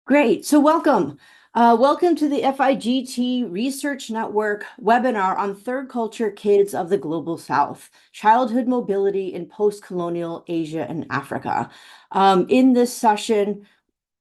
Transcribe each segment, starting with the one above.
Great. So welcome. Welcome to the FIGT Research Network webinar on Third Culture Kids of the Global South, Childhood Mobility in Post-Colonial Asia and Africa. In this session,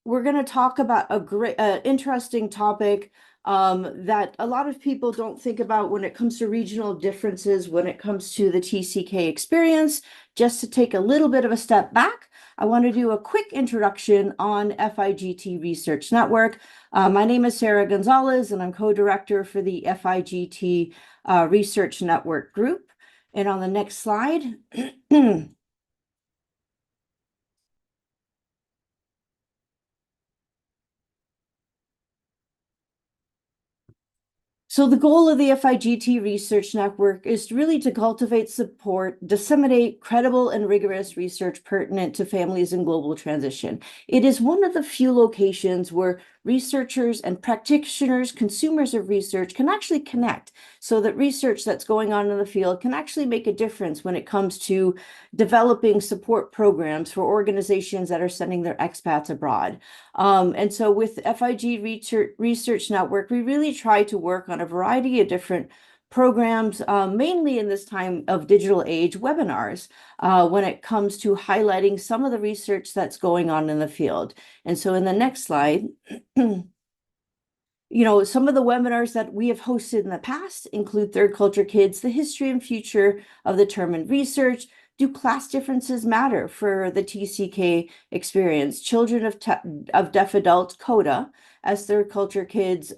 we're going to talk about a great, interesting topic that a lot of people don't think about when it comes to regional differences, when it comes to the TCK experience. Just to take a little bit of a step back, I want to do a quick introduction on FIGT Research Network. My name is Sarah Gonzalez, and I'm co-director for the FIGT Research Network group. And on the next slide, so the goal of the FIGT Research Network is really to cultivate, support, disseminate credible and rigorous research pertinent to families in global transition. It is one of the few locations where researchers and practitioners, consumers of research, can actually connect so that research that's going on in the field can actually make a difference when it comes to developing support programs for organizations that are sending their expats abroad. And so with FIG Research Network, we really try to work on a variety of different programs, mainly in this time of digital age webinars, when it comes to highlighting some of the research that's going on in the field. And so in the next slide, some of the webinars that we have hosted in the past include Third Culture Kids, the history and future of the term and research. Do class differences matter for the TCK experience? Children of Deaf Adults, CODA, as Third Culture Kids,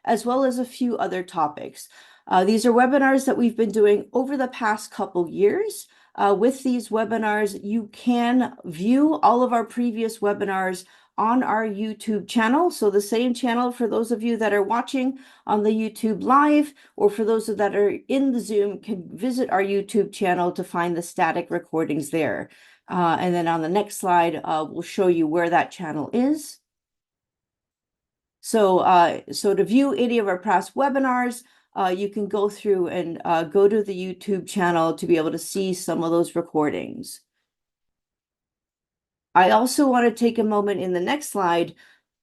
as well as a few other topics. These are webinars that we've been doing over the past couple years. With these webinars, you can view all of our previous webinars on our YouTube channel. So the same channel for those of you that are watching on the YouTube live, or for those that are in the Zoom, can visit our YouTube channel to find the static recordings there. And then on the next slide, we'll show you where that channel is. So to view any of our past webinars, you can go through and go to the YouTube channel to be able to see some of those recordings. I also want to take a moment in the next slide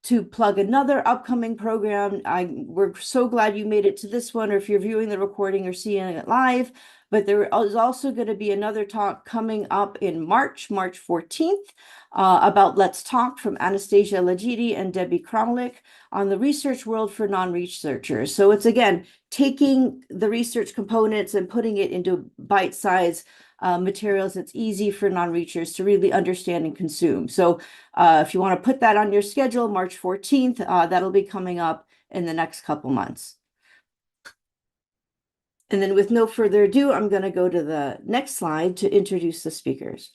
to plug another upcoming program. We're so glad you made it to this one, or if you're viewing the recording or seeing it live. But there is also going to be another talk coming up in March 14th, about Let's Talk from Anastasia Legidi and Debbie Kromlich on the research world for non-researchers. So it's, again, taking the research components and putting it into bite-sized materials that's easy for non-researchers to really understand and consume. So if you want to put that on your schedule, March 14th, that'll be coming up in the next couple months. And then with no further ado, I'm going to go to the next slide to introduce the speakers.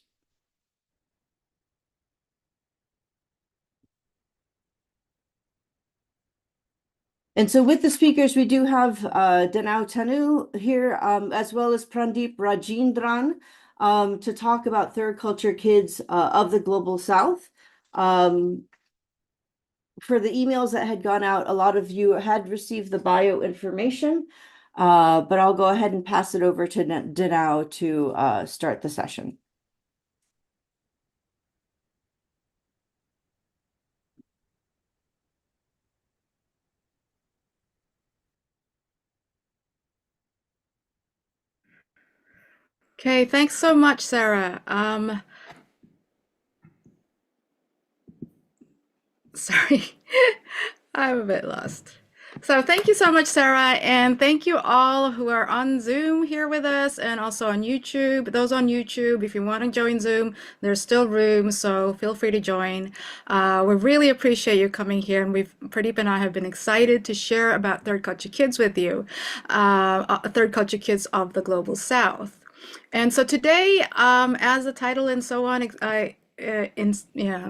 And so with the speakers, we do have Danau Tanu here, as well as Pradeep Rajendran, to talk about third culture kids of the Global South. For the emails that had gone out, a lot of you had received the bio information, but I'll go ahead and pass it over to Danau to start the session. Okay, thanks so much, Sarah. Sorry, I'm a bit lost. So thank you so much, Sarah, and thank you all who are on Zoom here with us and also on YouTube. Those on YouTube, if you want to join Zoom, there's still room, so feel free to join. We really appreciate you coming here, and Pradeep and I have been excited to share about Third Culture Kids with you, Third Culture Kids of the Global South. And so today, as the title and so on,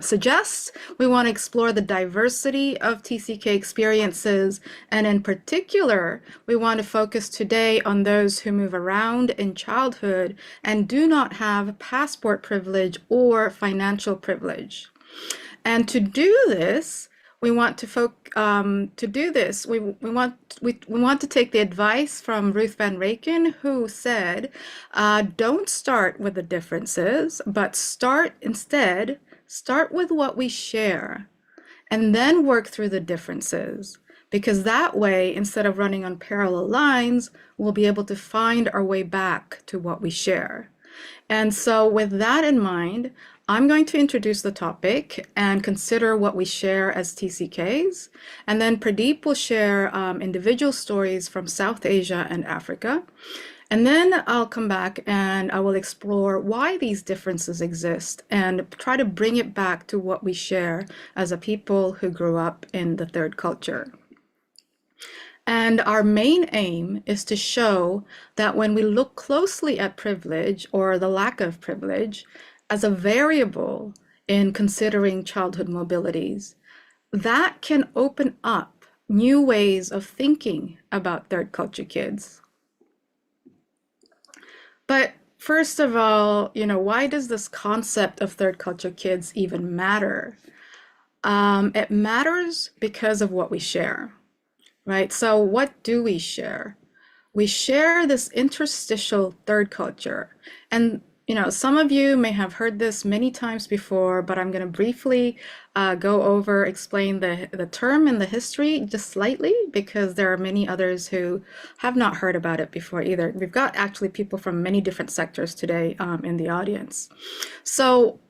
suggests, we want to explore the diversity of TCK experiences, and in particular, we want to focus today on those who move around in childhood and do not have passport privilege or financial privilege. And to do this, we want to we want to take the advice from Ruth Van Raken, who said, don't start with the differences, but start with what we share. and then work through the differences. Because that way, instead of running on parallel lines, we'll be able to find our way back to what we share. And so with that in mind, I'm going to introduce the topic and consider what we share as TCKs. And then Pradeep will share individual stories from South Asia and Africa. And then I'll come back and I will explore why these differences exist and try to bring it back to what we share as a people who grew up in the third culture. And our main aim is to show that when we look closely at privilege or the lack of privilege as a variable in considering childhood mobilities, that can open up new ways of thinking about third culture kids. But first of all, why does this concept of third culture kids even matter? It matters because of what we share, right? So what do we share? We share this interstitial third culture. And some of you may have heard this many times before, but I'm going to briefly explain the term and the history just slightly, because there are many others who have not heard about it before either. We've got actually people from many different sectors today in the audience. So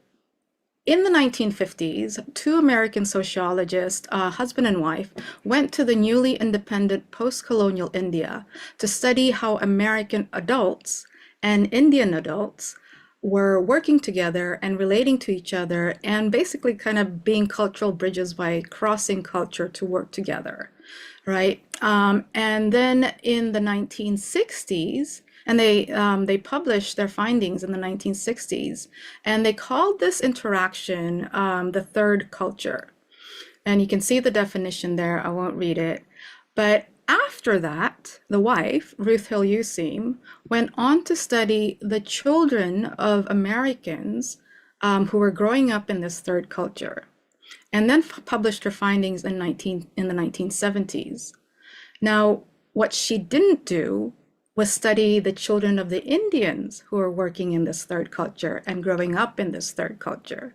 in the 1950s, two American sociologists, husband and wife, went to the newly independent post-colonial India to study how American adults and Indian adults were working together and relating to each other and basically kind of being cultural bridges by crossing culture to work together, right? And then in the 1960s, and they published their findings in the 1960s, and they called this interaction the third culture. And you can see the definition there. I won't read it. But after that, the wife, Ruth Hill Useem, went on to study the children of Americans who were growing up in this third culture, and then published her findings in the 1970s. Now, what she didn't do was study the children of the Indians who are working in this third culture and growing up in this third culture.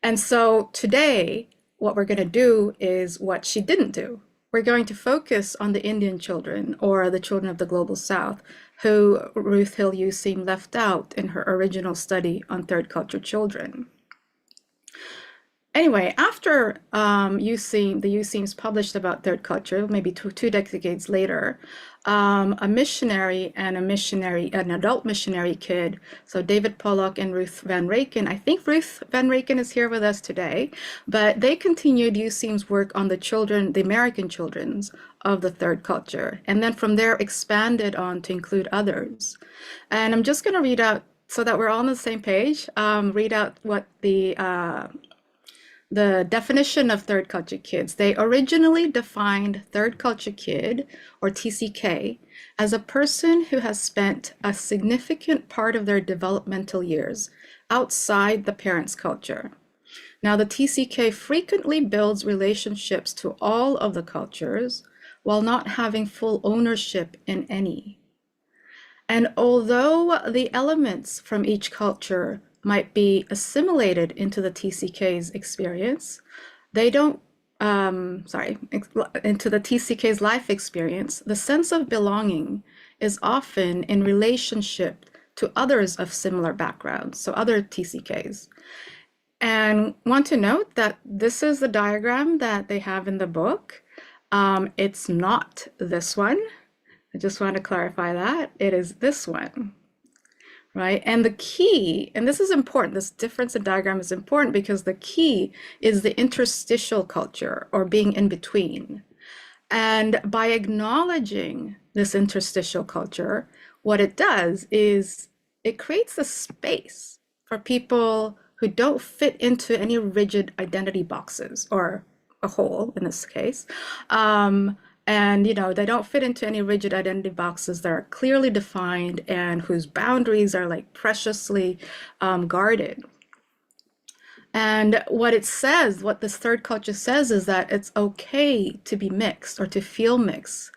And so today, what we're going to do is what she didn't do. We're going to focus on the Indian children, or the children of the Global South, who Ruth Hill Useem left out in her original study on third culture children. Anyway, after the Useems published about third culture, maybe two decades later, a missionary and an adult missionary kid, so David Pollock and Ruth Van Raken. I think Ruth Van Raken is here with us today, but they continued Useem's work on the American children's of the third culture, and then from there expanded on to include others. And I'm just going to read out, so that we're all on the same page, read out what the definition of third culture kids. They originally defined third culture kid, or TCK, as a person who has spent a significant part of their developmental years outside the parent's culture. Now, the TCK frequently builds relationships to all of the cultures while not having full ownership in any. And although the elements from each culture might be assimilated into the TCK's experience, they don't, into the TCK's life experience, the sense of belonging is often in relationship to others of similar backgrounds, so other TCKs. And want to note that this is the diagram that they have in the book. It's not this one. I just want to clarify that. It is this one. Right? And the key, and this is important, this difference in diagram is important because the key is the interstitial culture, or being in between. And by acknowledging this interstitial culture, what it does is it creates a space for people who don't fit into any rigid identity boxes, or a hole in this case. And they don't fit into any rigid identity boxes that are clearly defined and whose boundaries are like preciously guarded. And what it says, what this third culture says, is that it's okay to be mixed or to feel mixed.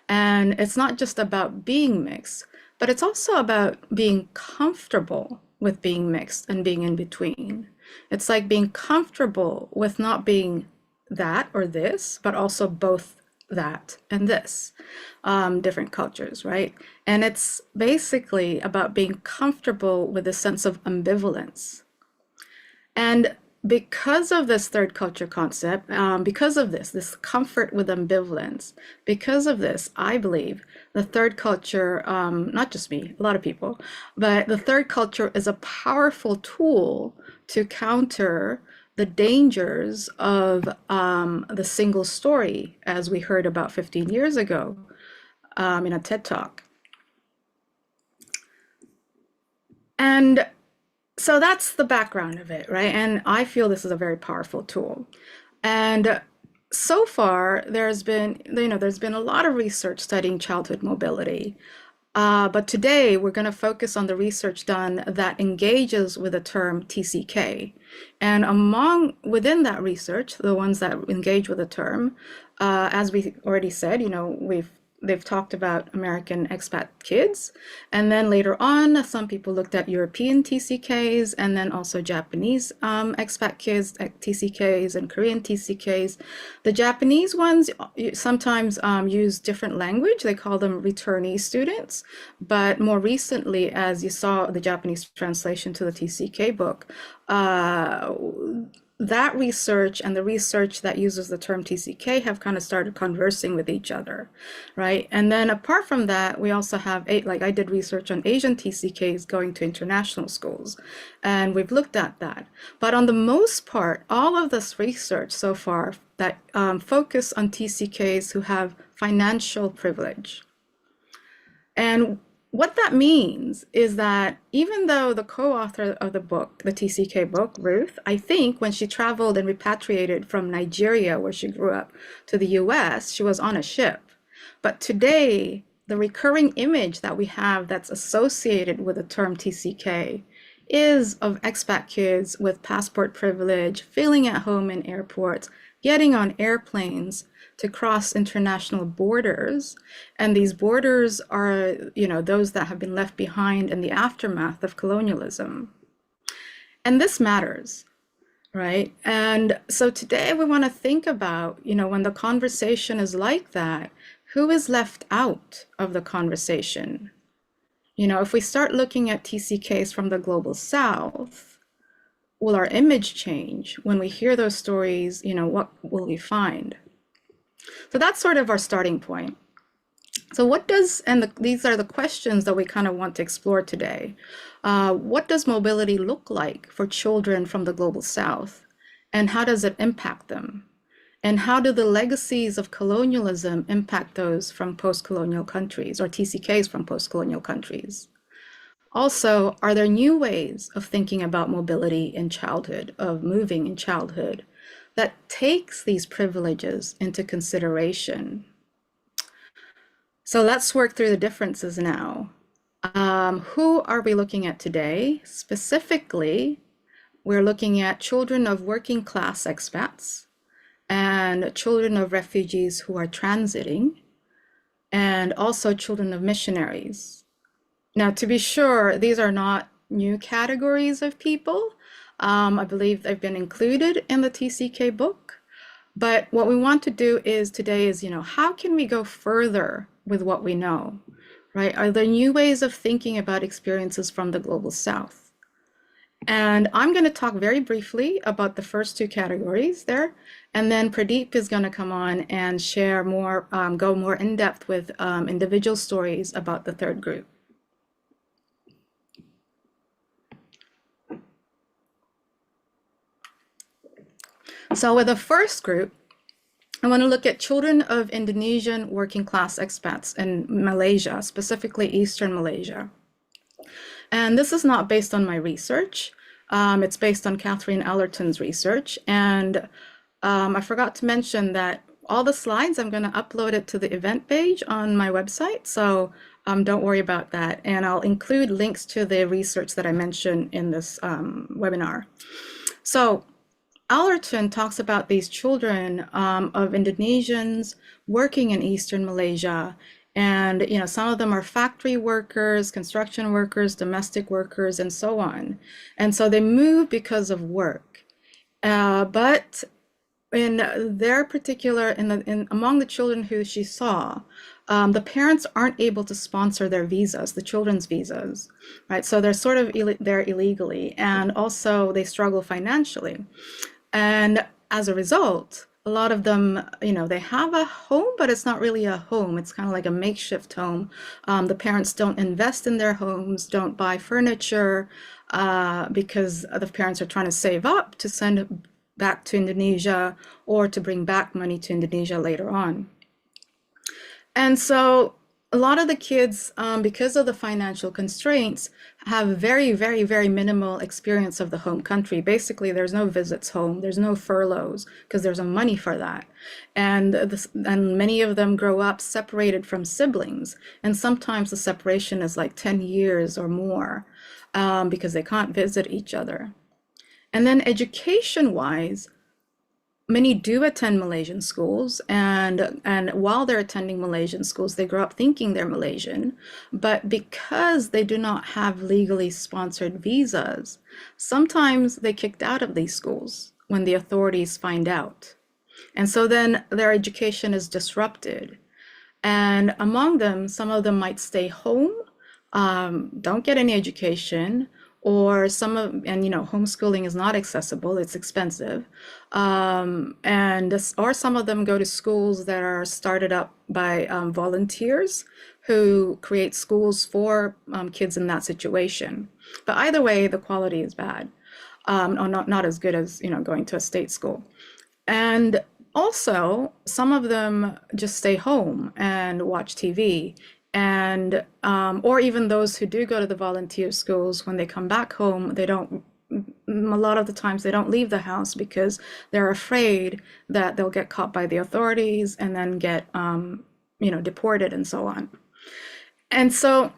And it's not just about being mixed, but it's also about being comfortable with being mixed and being in between. It's like being comfortable with not being that or this, but also both that and this, different cultures, right? And it's basically about being comfortable with a sense of ambivalence. And because of this third culture concept, because of this comfort with ambivalence, because of this, I believe the third culture, not just me, a lot of people, but the third culture is a powerful tool to counter the dangers of the single story, as we heard about 15 years ago in a TED Talk. And so that's the background of it, right? And I feel this is a very powerful tool. And so far, there's been a lot of research studying childhood mobility. But today we're going to focus on the research done that engages with the term TCK. And within that research, the ones that engage with the term, as we already said, they've talked about American expat kids. And then later on, some people looked at European TCKs and then also Japanese expat kids, TCKs, and Korean TCKs. The Japanese ones sometimes use different language. They call them returnee students. But more recently, as you saw the Japanese translation to the TCK book, that research and the research that uses the term TCK have kind of started conversing with each other, right? And then apart from that, we also have, like I did research on Asian TCKs going to international schools, and we've looked at that. But on the most part, all of this research so far that focus on TCKs who have financial privilege. And what that means is that even though the co-author of the book, the TCK book, Ruth, I think when she traveled and repatriated from Nigeria, where she grew up, to the US, she was on a ship. But today, the recurring image that we have that's associated with the term TCK is of expat kids with passport privilege, feeling at home in airports, getting on airplanes to cross international borders. And these borders are, those that have been left behind in the aftermath of colonialism. And this matters, right? And so today we want to think about, when the conversation is like that, who is left out of the conversation? If we start looking at TCKs from the global South, will our image change? When we hear those stories, what will we find? So that's sort of our starting point. So these are the questions that we kind of want to explore today. What does mobility look like for children from the global South? And how does it impact them? And how do the legacies of colonialism impact those from post-colonial countries or TCKs from post-colonial countries? Also, are there new ways of thinking about mobility in childhood, of moving in childhood, that takes these privileges into consideration? So let's work through the differences now. Who are we looking at today? Specifically, we're looking at children of working class expats and children of refugees who are transiting, and also children of missionaries. Now, to be sure, these are not new categories of people. I believe they've been included in the TCK book. But what we want to do today is, how can we go further with what we know, right? Are there new ways of thinking about experiences from the global South? And I'm going to talk very briefly about the first two categories there. And then Pradeep is going to come on and share more, go more in depth with individual stories about the third group. So with the first group, I want to look at children of Indonesian working class expats in Malaysia, specifically Eastern Malaysia. And this is not based on my research. It's based on Catherine Allerton's research. And I forgot to mention that all the slides, I'm going to upload it to the event page on my website. So don't worry about that. And I'll include links to the research that I mentioned in this webinar. So Allerton talks about these children of Indonesians working in Eastern Malaysia. And, some of them are factory workers, construction workers, domestic workers, and so on. And so they move because of work. But in their particular, among the children who she saw, the parents aren't able to sponsor their visas, the children's visas, right? So they're sort of there illegally, and also they struggle financially. And as a result, a lot of them, they have a home, but it's not really a home. It's kind of like a makeshift home. The parents don't invest in their homes, don't buy furniture, because the parents are trying to save up to send back to Indonesia or to bring back money to Indonesia later on. And so a lot of the kids, because of the financial constraints, have very, very, very minimal experience of the home country. Basically, there's no visits home, there's no furloughs, because there's no money for that. And many of them grow up separated from siblings. And sometimes the separation is like 10 years or more, because they can't visit each other. And then education-wise, many do attend Malaysian schools, and while they're attending Malaysian schools, they grow up thinking they're Malaysian, but because they do not have legally sponsored visas, sometimes they kicked out of these schools when the authorities find out. And so then their education is disrupted. And among them, some of them might stay home, don't get any education, or homeschooling is not accessible, it's expensive. Or some of them go to schools that are started up by volunteers who create schools for kids in that situation. But either way, the quality is bad, or not as good as going to a state school. And also, some of them just stay home and watch TV. And or even those who do go to the volunteer schools, when they come back home, a lot of the times they don't leave the house because they're afraid that they'll get caught by the authorities and then get deported and so on. And so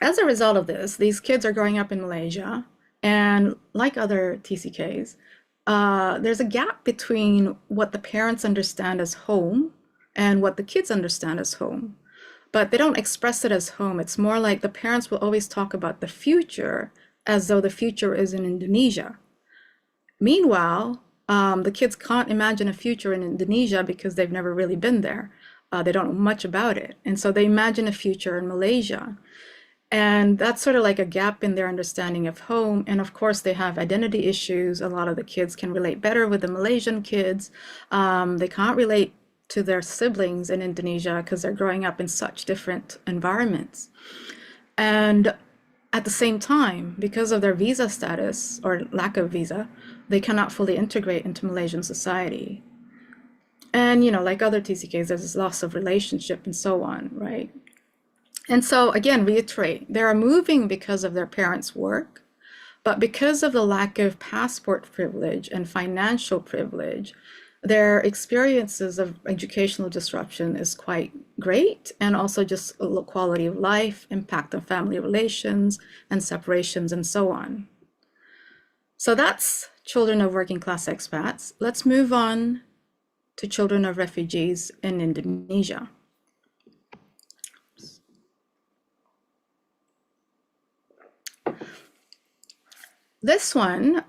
as a result of this, these kids are growing up in Malaysia, and like other TCKs, there's a gap between what the parents understand as home and what the kids understand as home. But they don't express it as home. It's more like the parents will always talk about the future as though the future is in Indonesia. Meanwhile, the kids can't imagine a future in Indonesia because they've never really been there. They don't know much about it. And so they imagine a future in Malaysia. And that's sort of like a gap in their understanding of home. And of course, they have identity issues. A lot of the kids can relate better with the Malaysian kids. They can't relate to their siblings in Indonesia because they're growing up in such different environments. And at the same time, because of their visa status or lack of visa, they cannot fully integrate into Malaysian society. And, like other TCKs, there's this loss of relationship and so on, right? And so again, reiterate, they are moving because of their parents' work, but because of the lack of passport privilege and financial privilege, their experiences of educational disruption is quite great, and also just quality of life, impact on family relations and separations and so on. So that's children of working class expats. Let's move on to children of refugees in Indonesia. This one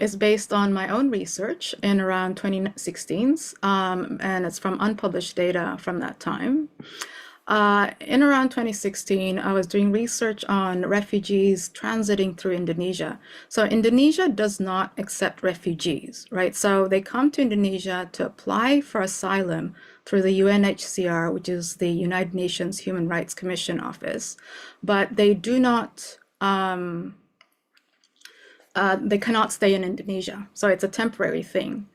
is based on my own research in around 2016, and it's from unpublished data from that time. In around 2016, I was doing research on refugees transiting through Indonesia. So Indonesia does not accept refugees, right? So they come to Indonesia to apply for asylum through the UNHCR, which is the United Nations Human Rights Commission office, but they do not they cannot stay in Indonesia. So it's a temporary thing.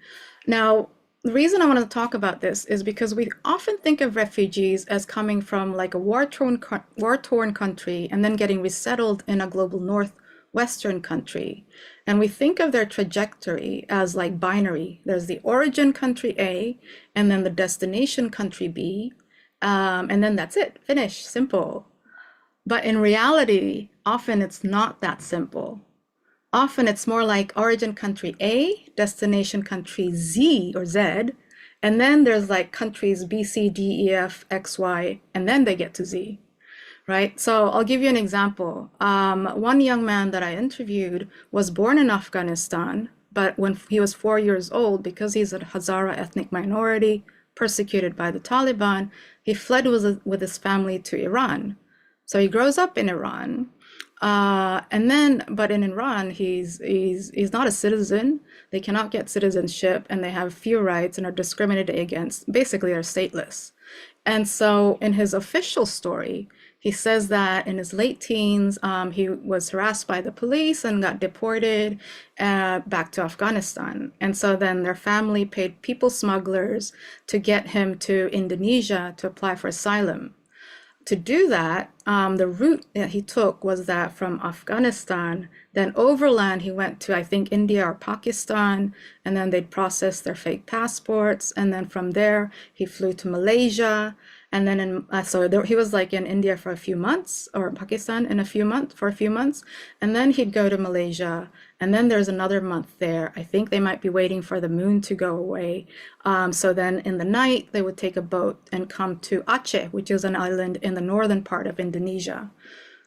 Now, the reason I want to talk about this is because we often think of refugees as coming from like a war-torn country and then getting resettled in a global northwestern country. And we think of their trajectory as like binary. There's the origin country A, and then the destination country B, and then that's it, finish, simple. But in reality, often it's not that simple. Often it's more like origin country A, destination country Z or Z, and then there's like countries B, C, D, E, F, X, Y, and then they get to Z, right? So I'll give you an example. One young man that I interviewed was born in Afghanistan, But when he was 4 years old, because he's a Hazara ethnic minority persecuted by the Taliban, he fled with his family to Iran. So he grows up in Iran. But in Iran, he's not a citizen. They cannot get citizenship, and they have few rights and are discriminated against. Basically, are stateless. And so, in his official story, he says that in his late teens, he was harassed by the police and got deported back to Afghanistan. And so then their family paid people smugglers to get him to Indonesia to apply for asylum. To do that, the route that he took was that from Afghanistan, then overland, he went to, I think, India or Pakistan, and then they'd process their fake passports. And then from there, he flew to Malaysia. And then he was like in India for a few months, or Pakistan for a few months. And then he'd go to Malaysia. And then there's another month there. I think they might be waiting for the moon to go away. So then in the night, they would take a boat and come to Aceh, which is an island in the northern part of Indonesia.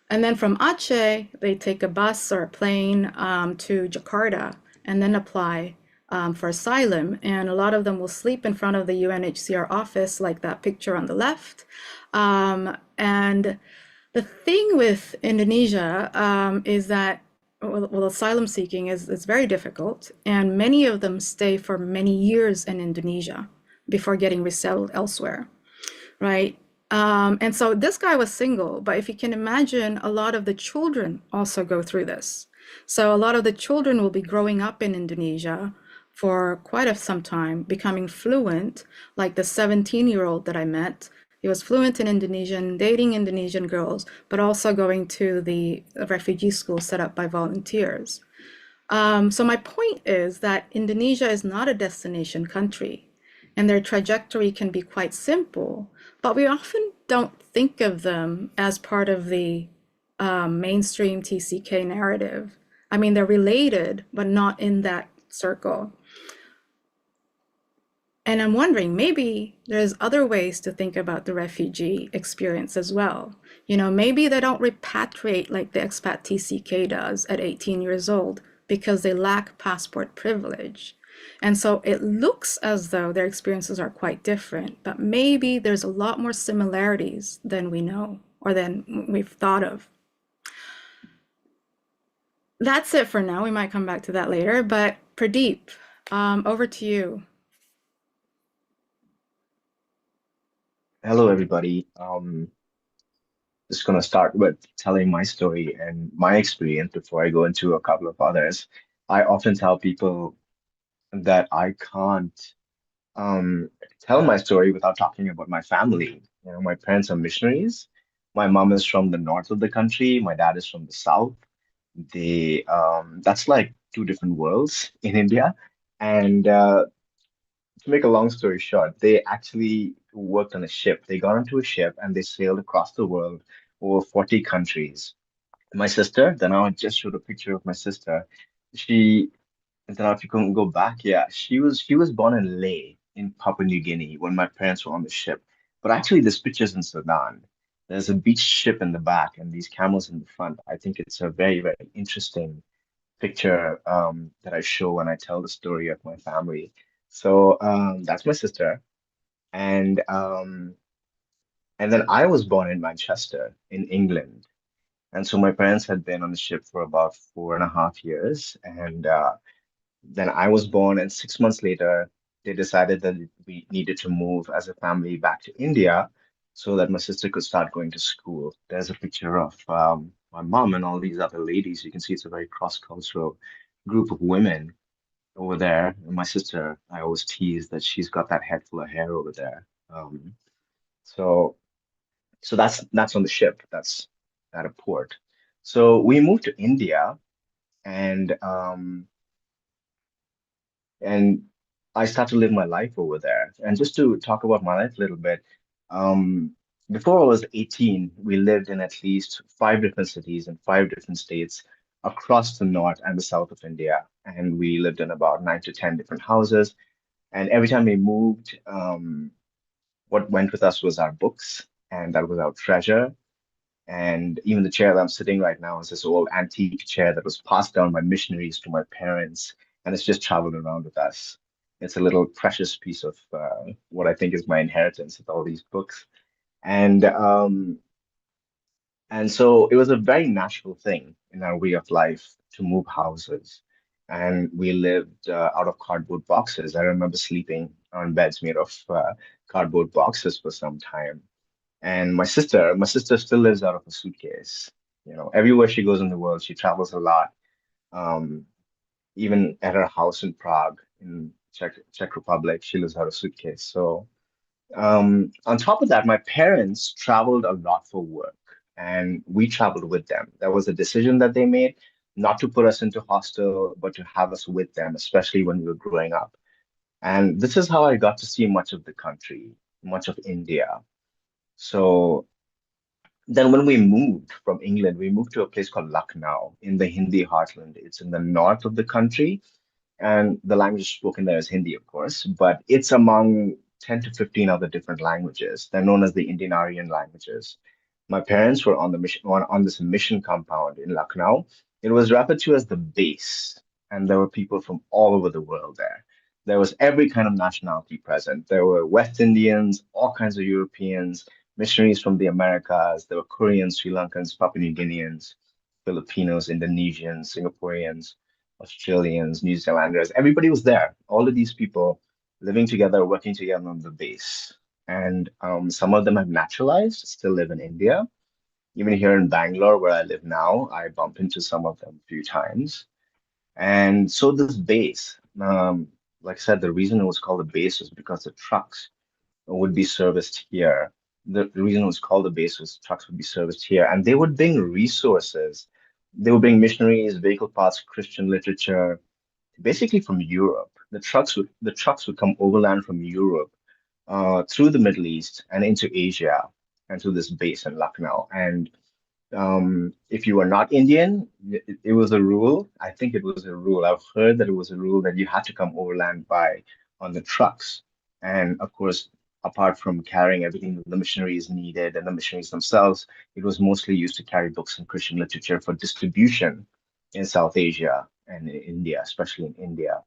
And then from Aceh, they take a bus or a plane to Jakarta and then apply for asylum. And a lot of them will sleep in front of the UNHCR office, like that picture on the left. And the thing with Indonesia is that asylum seeking is very difficult, and many of them stay for many years in Indonesia before getting resettled elsewhere, right? And so this guy was single, but if you can imagine, a lot of the children also go through this. So a lot of the children will be growing up in Indonesia for quite some time, becoming fluent, like the 17-year-old that I met. He was fluent in Indonesian, dating Indonesian girls, but also going to the refugee school set up by volunteers. So my point is that Indonesia is not a destination country, and their trajectory can be quite simple, but we often don't think of them as part of the mainstream TCK narrative. I mean, they're related, but not in that circle. And I'm wondering, maybe there's other ways to think about the refugee experience as well. Maybe they don't repatriate like the expat TCK does at 18 years old because they lack passport privilege. And so it looks as though their experiences are quite different, but maybe there's a lot more similarities than we know or than we've thought of. That's it for now. We might come back to that later, but Pradeep, over to you. Hello, everybody. Just gonna start with telling my story and my experience before I go into a couple of others. I often tell people that I can't um, tell my story without talking about my family. My parents are missionaries. My mom is from the north of the country. My dad is from the south. That's like two different worlds in India. And to make a long story short, they actually worked on a ship. They got onto a ship and they sailed across the world over 40 countries. My sister, then I just showed a picture of my sister. She, then if you can go back, yeah, she was born in Leh in Papua New Guinea when my parents were on the ship. But actually, this picture's in Sudan. There's a beach ship in the back and these camels in the front. I think it's a very, very interesting picture that I show when I tell the story of my family. So that's my sister, and then I was born in Manchester, in England, and so my parents had been on the ship for about 4.5 years, and then I was born, and 6 months later, they decided that we needed to move as a family back to India so that my sister could start going to school. There's a picture of my mom and all these other ladies. You can see it's a very cross-cultural group of women over there. And my sister, I always tease that she's got that head full of hair over there. So so that's on the ship. That's at a port. So we moved to India and and I started to live my life over there. And just to talk about my life a little bit, um, before I was 18, we lived in at least five different cities in five different states across the north and the south of India. And we lived in about 9 to 10 different houses. And every time we moved, what went with us was our books, and that was our treasure. And even the chair that I'm sitting right now is this old antique chair that was passed down by missionaries to my parents. and it's just traveled around with us. It's a little precious piece of what I think is my inheritance with all these books. And and so it was a very natural thing in our way of life to move houses. And we lived out of cardboard boxes. I remember sleeping on beds made of cardboard boxes for some time. And my sister still lives out of a suitcase. Everywhere she goes in the world, she travels a lot. Um, Even at her house in Prague, in Czech Republic, she lives out of suitcase. So on top of that, my parents traveled a lot for work, and we traveled with them. That was a decision that they made, not to put us into hostel, but to have us with them, especially when we were growing up. And this is how I got to see much of the country, much of India. So then when we moved from England, we moved to a place called Lucknow in the Hindi heartland. It's in the north of the country, and the language spoken there is Hindi, of course, but it's among 10 to 15 other different languages. They're known as the Indian Aryan languages. My parents were on the mission on this mission compound in Lucknow. It was referred to as the base, and there were people from all over the world there. There was every kind of nationality present. There were West Indians, all kinds of Europeans, missionaries from the Americas. There were Koreans, Sri Lankans, Papua New Guineans, Filipinos, Indonesians, Singaporeans, Australians, New Zealanders. Everybody was there. All of these people living together, working together on the base. And some of them have naturalized, still live in India. Even here in Bangalore, where I live now, I bump into some of them a few times. And so this base, like I said, the reason it was called a base was because the trucks would be serviced here. The reason it was called a base was trucks would be serviced here, and they would bring resources. They would bring missionaries, vehicle parts, Christian literature, basically from Europe. The trucks would come overland from Europe through the Middle East and into Asia and to this base in Lucknow. And if you were not Indian, it was a rule. I think it was a rule. I've heard that it was a rule that you had to come overland by on the trucks. And of course, apart from carrying everything that the missionaries needed and the missionaries themselves, it was mostly used to carry books and Christian literature for distribution in South Asia and in India, especially in India.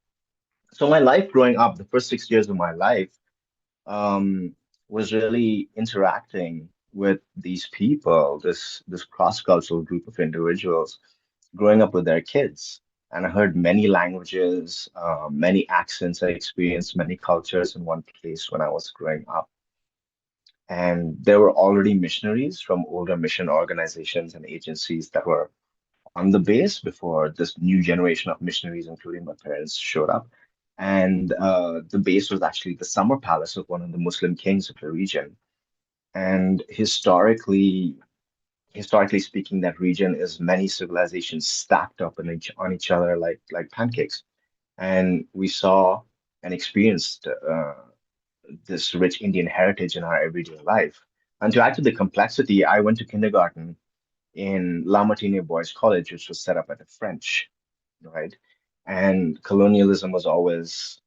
So my life growing up, the first 6 years of my life, was really interacting with these people, this cross-cultural group of individuals, growing up with their kids. And I heard many languages, many accents. I experienced many cultures in one place when I was growing up. And there were already missionaries from older mission organizations and agencies that were on the base before this new generation of missionaries, including my parents, showed up. And the base was actually the summer palace of one of the Muslim kings of the region. And historically speaking, that region is many civilizations stacked up on each other like pancakes. And we saw and experienced this rich Indian heritage in our everyday life. And to add to the complexity, I went to kindergarten in La Martiniere Boys College, which was set up by the French, right? And colonialism was always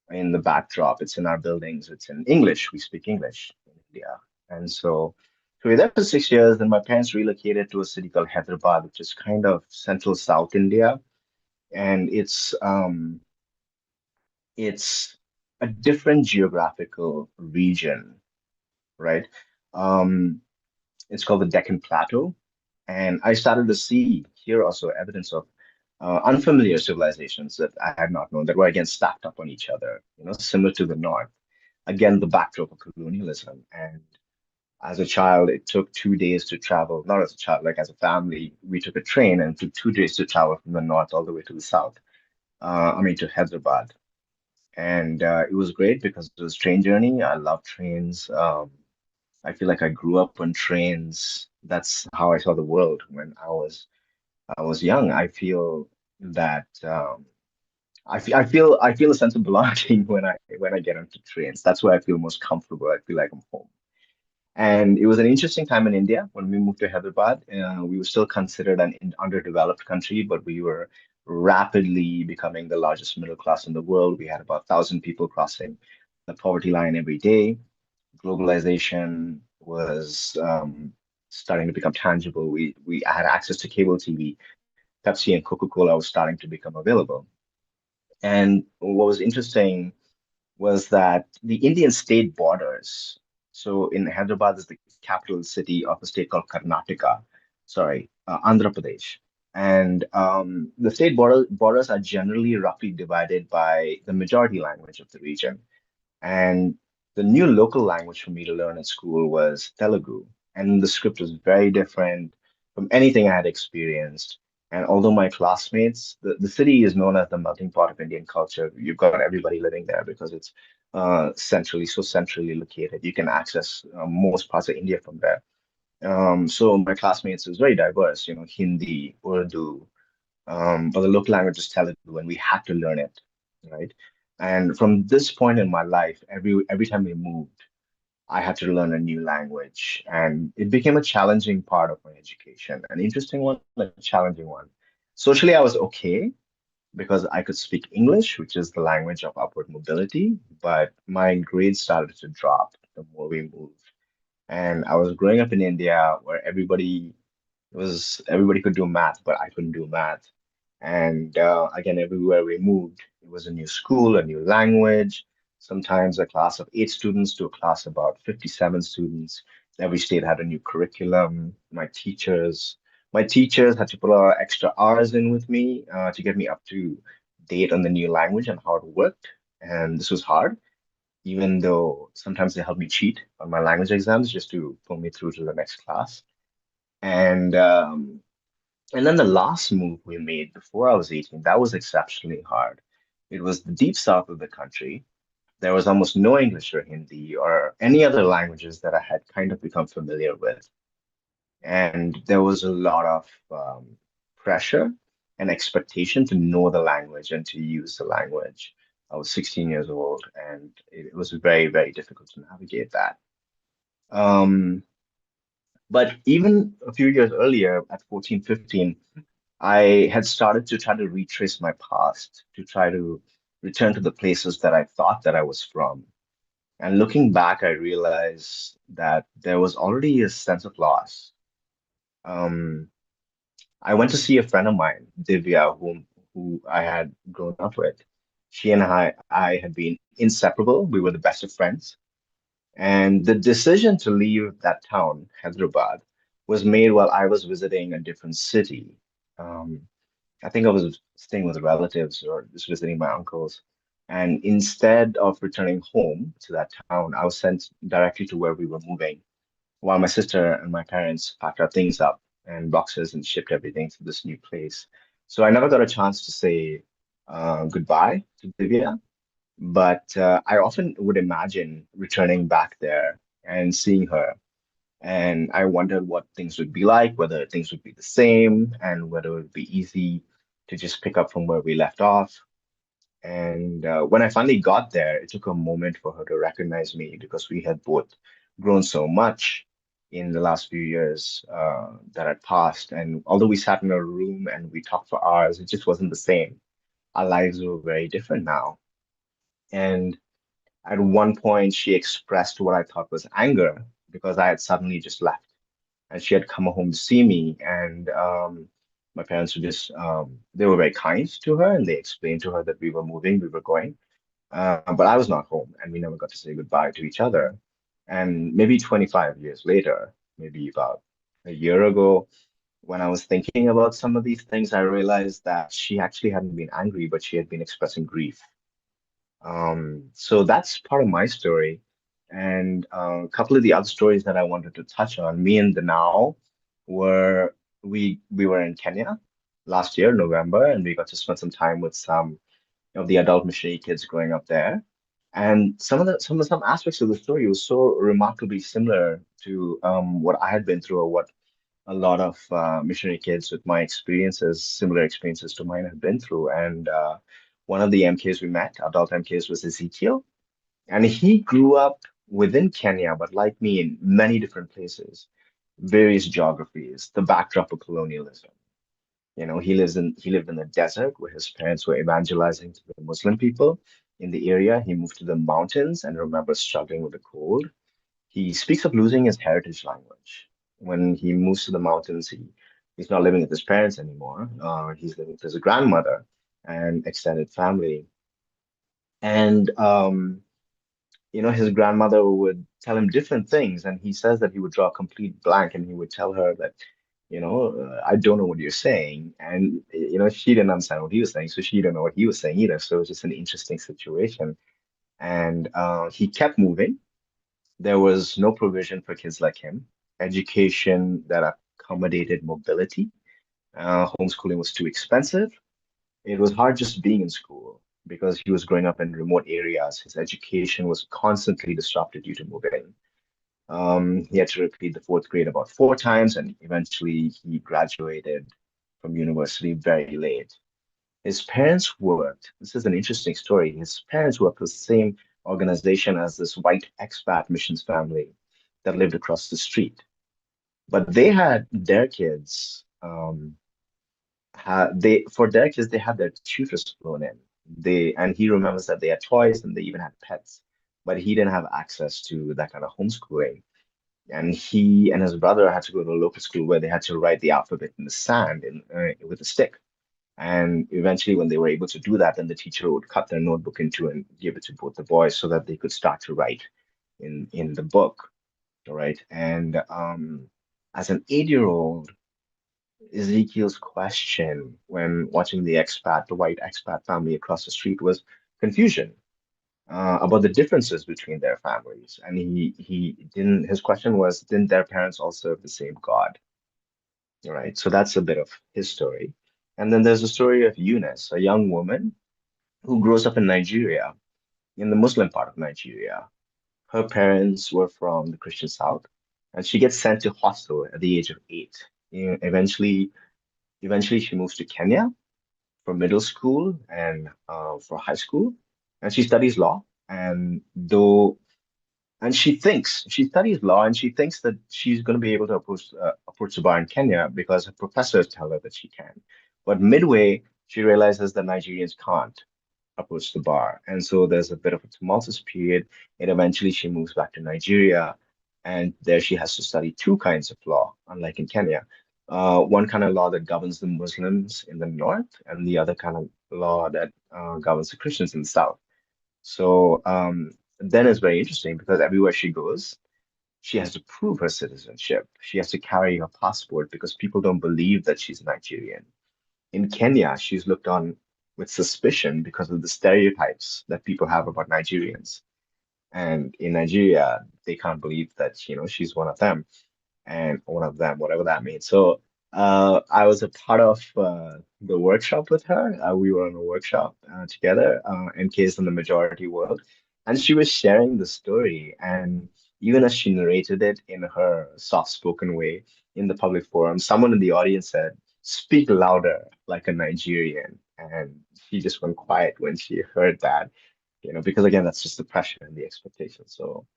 in the backdrop. It's in our buildings. It's in English. We speak English in India. And so we were there for 6 years. Then my parents relocated to a city called Hyderabad, which is kind of central South India. And it's a different geographical region, right? Um, it's called the Deccan Plateau. And I started to see here also evidence of unfamiliar civilizations that I had not known that were again stacked up on each other, similar to the North. Again, the backdrop of colonialism. And as a child, it took 2 days to travel, not as a child, like as a family, we took a train and it took 2 days to travel from the North all the way to the South. I mean, to Hyderabad. And it was great because it was a train journey. I love trains. I feel like I grew up on trains. That's how I saw the world when I was young. I feel that I feel a sense of belonging when I get onto trains. That's where I feel most comfortable. I feel like I'm home. And it was an interesting time in India when we moved to Hyderabad. We were still considered an underdeveloped country, but we were rapidly becoming the largest middle class in the world. We had about 1,000 people crossing the poverty line every day. Globalization was starting to become tangible. We had access to cable TV. Pepsi and Coca-Cola was starting to become available. And what was interesting was that the Indian state borders. So in Hyderabad is the capital city of a state called Karnataka, sorry, Andhra Pradesh. And the state borders are generally roughly divided by the majority language of the region. And the new local language for me to learn at school was Telugu. And the script was very different from anything I had experienced. And although my classmates, the city is known as the melting pot of Indian culture. You've got everybody living there because it's so centrally located. You can access most parts of India from there. So my classmates was very diverse, Hindi, Urdu, but the local language is Telugu, and we had to learn it, right? And from this point in my life, every time we moved, I had to learn a new language, and it became a challenging part of my education, an interesting one, a challenging one. Socially, I was okay because I could speak English, which is the language of upward mobility, but my grades started to drop the more we moved. And I was growing up in India where everybody could do math, but I couldn't do math. And again, everywhere we moved, it was a new school, a new language. Sometimes a class of 8 students to a class about 57 students. Every state had a new curriculum. My teachers had to put a lot of extra hours in with me to get me up to date on the new language and how it worked. And this was hard, even though sometimes they helped me cheat on my language exams just to pull me through to the next class. And and then the last move we made before I was 18, that was exceptionally hard. It was the deep south of the country. There was almost no English or Hindi or any other languages that I had kind of become familiar with. And there was a lot of pressure and expectation to know the language and to use the language. I was 16 years old, and it was very, very difficult to navigate that. Um, but even a few years earlier, at 14, 15, I had started to try to retrace my past, to try to return to the places that I thought that I was from. And looking back, I realized that there was already a sense of loss. Um, I went to see a friend of mine, Divya, who I had grown up with. She and I had been inseparable. We were the best of friends. And the decision to leave that town, Hyderabad, was made while I was visiting a different city. Um, I think I was staying with relatives or just visiting my uncles. And instead of returning home to that town, I was sent directly to where we were moving, while my sister and my parents packed our things up and boxes and shipped everything to this new place. So I never got a chance to say goodbye to Divya, but I often would imagine returning back there and seeing her. And I wondered what things would be like, whether things would be the same, and whether it would be easy to just pick up from where we left off. And when I finally got there, it took a moment for her to recognize me because we had both grown so much in the last few years that had passed. And although we sat in a room and we talked for hours, it just wasn't the same. Our lives were very different now. And at one point, she expressed what I thought was anger because I had suddenly just left. And she had come home to see me, and my parents were just they were very kind to her, and they explained to her that we were moving, we were going, but I was not home, and we never got to say goodbye to each other. And maybe 25 years later, maybe about a year ago, when I was thinking about some of these things, I realized that she actually hadn't been angry, but she had been expressing grief. So that's part of my story. And a couple of the other stories that I wanted to touch on, me and Danau were we were in Kenya last year, November, and we got to spend some time with some of the adult missionary kids growing up there. And some aspects of the story was so remarkably similar to what I had been through, or what a lot of missionary kids with my experiences, similar experiences to mine, have been through. And one of the MKs we met, adult MKs, was Ezekiel, and he grew up within Kenya, but like me, in many different places, various geographies, the backdrop of colonialism. He lived in the desert where his parents were evangelizing to the Muslim people in the area. He moved to the mountains and remembers struggling with the cold. He speaks of losing his heritage language. When he moves to the mountains, he's not living with his parents anymore. He's living with his grandmother and extended family. And his grandmother would tell him different things, and he says that he would draw a complete blank, and he would tell her that, I don't know what you're saying, and she didn't understand what he was saying, so she didn't know what he was saying either. So it was just an interesting situation, and he kept moving. There was no provision for kids like him, education that accommodated mobility. Homeschooling was too expensive. It was hard just being in school because he was growing up in remote areas. His education was constantly disrupted due to moving. He had to repeat the fourth grade about 4 times, and eventually he graduated from university very late. His parents worked. This is an interesting story. His parents worked for the same organization as this white expat missions family that lived across the street. But they had their kids. For their kids, they had their tutors flown in. And he remembers that they had toys and they even had pets, but he didn't have access to that kind of homeschooling. And he and his brother had to go to a local school where they had to write the alphabet in the sand with a stick. And eventually, when they were able to do that, then the teacher would cut their notebook into and give it to both the boys so that they could start to write in the book. All right. And as an 8-year-old, Ezekiel's question when watching the white expat family across the street was confusion about the differences between their families. And he didn't, his question was, didn't their parents all serve the same God? All right. So that's a bit of his story. And then there's the story of Eunice, a young woman who grows up in Nigeria, in the Muslim part of Nigeria. Her parents were from the Christian South, and she gets sent to hostel at the age of 8. Eventually, she moves to Kenya for middle school and for high school, and she studies law. And she studies law, and she thinks that she's going to be able to approach the bar in Kenya because her professors tell her that she can. But midway, she realizes that Nigerians can't approach the bar. And so there's a bit of a tumultuous period. And eventually she moves back to Nigeria. And there she has to study two kinds of law, unlike in Kenya. One kind of law that governs the Muslims in the north, and the other kind of law that governs the Christians in the south. So then it's very interesting because everywhere she goes, she has to prove her citizenship. She has to carry her passport because people don't believe that she's Nigerian. In Kenya, she's looked on with suspicion because of the stereotypes that people have about Nigerians. And in Nigeria, they can't believe that, she's one of them and one of them, whatever that means. So I was a part of the workshop with her. We were on a workshop together, encased in the majority world, and she was sharing the story. And even as she narrated it in her soft-spoken way in the public forum, someone in the audience said, "Speak louder, like a Nigerian." And she just went quiet when she heard that, because again, that's just the pressure and the expectation. So.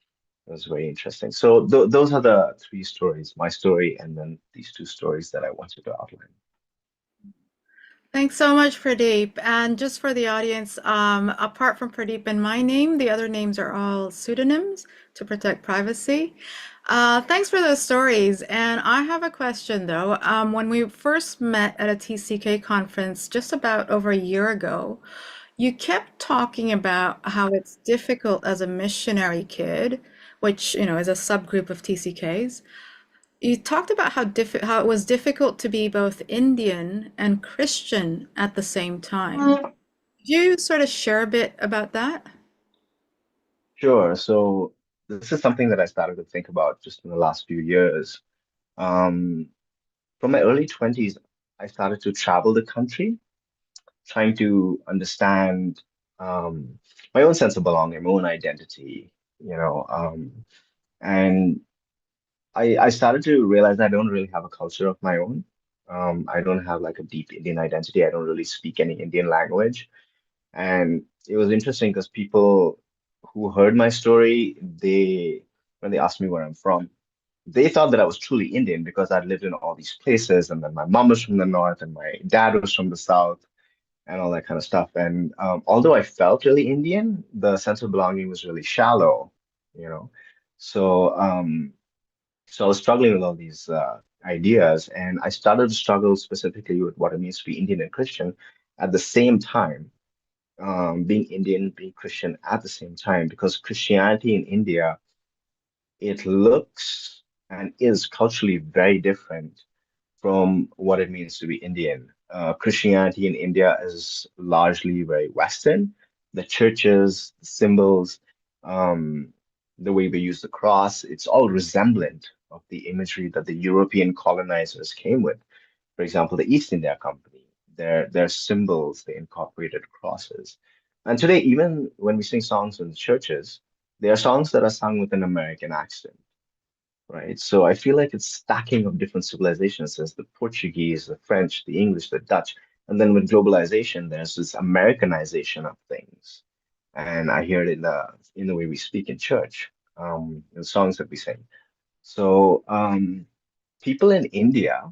It was very interesting. So those are the three stories, my story, and then these two stories that I wanted to outline. Thanks so much, Pradeep. And just for the audience, apart from Pradeep and my name, the other names are all pseudonyms to protect privacy. Thanks for those stories. And I have a question though. When we first met at a TCK conference just about over a year ago, you kept talking about how it's difficult as a missionary kid, which, is a subgroup of TCKs. You talked about how it was difficult to be both Indian and Christian at the same time. Could you sort of share a bit about that? Sure. So this is something that I started to think about just in the last few years. Um, from my early 20s, I started to travel the country, trying to understand my own sense of belonging, my own identity, and I started to realize I don't really have a culture of my own. I don't have like a deep Indian identity. I don't really speak any Indian language. And it was interesting because people who heard my story, when they asked me where I'm from, they thought that I was truly Indian because I'd lived in all these places, and then my mom was from the north, and my dad was from the south, and all that kind of stuff. And although I felt really Indian, the sense of belonging was really shallow, you know. So so I was struggling with all these ideas, and I started to struggle specifically with what it means to be Indian and Christian at the same time. being Indian, being Christian at the same time, because Christianity in India, it looks and is culturally very different from what it means to be Indian. Christianity in India is largely very Western. The churches, the symbols, um, the way we use the cross, it's all resemblant of the imagery that the European colonizers came with. For example, the East India Company, their symbols, they incorporated crosses. And today, even when we sing songs in churches, there are songs that are sung with an American accent, right? So I feel like it's stacking of different civilizations. There's the Portuguese, the French, the English, the Dutch, and then with globalization, there's this Americanization of things. And I hear it in the way we speak in church, in songs that we sing. So people in India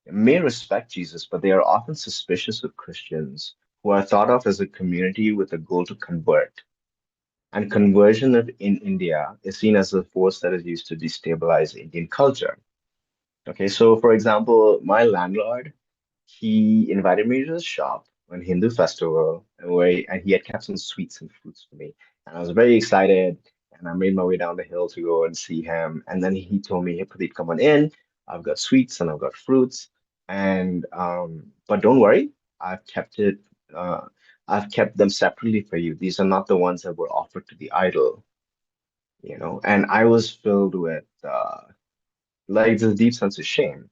may respect Jesus, but they are often suspicious of Christians who are thought of as a community with a goal to convert. And conversion in India is seen as a force that is used to destabilize Indian culture. Okay, so for example, my landlord, he invited me to his shop on Hindu festival, and he had kept some sweets and fruits for me. And I was very excited, and I made my way down the hill to go and see him. And then he told me, "Hey, Pradeep, come on in. I've got sweets and I've got fruits, and but don't worry, I've kept it. Uh, I've kept them separately for you. These are not the ones that were offered to the idol, you know." And I was filled with like this deep sense of shame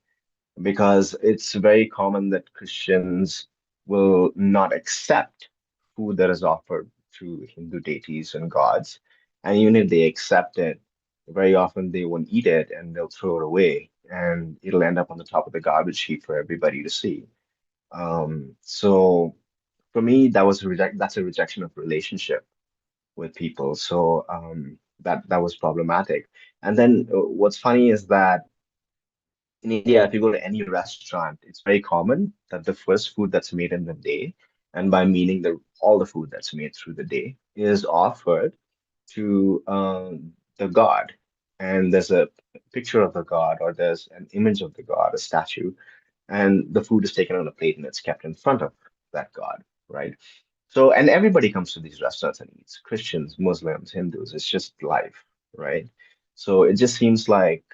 because it's very common that Christians will not accept food that is offered to Hindu deities and gods. And even if they accept it, very often they won't eat it and they'll throw it away and it'll end up on the top of the garbage heap for everybody to see. So for me, that's a rejection of relationship with people. So that was problematic. And then what's funny is that in India, if you go to any restaurant, it's very common that the first food that's made in the day, and by meaning all the food that's made through the day, is offered to the god. And there's a picture of the god, or there's an image of the god, a statue, and the food is taken on a plate and it's kept in front of that god, right? So, and everybody comes to these restaurants and eats, Christians, Muslims, Hindus, it's just life, right? So it just seems like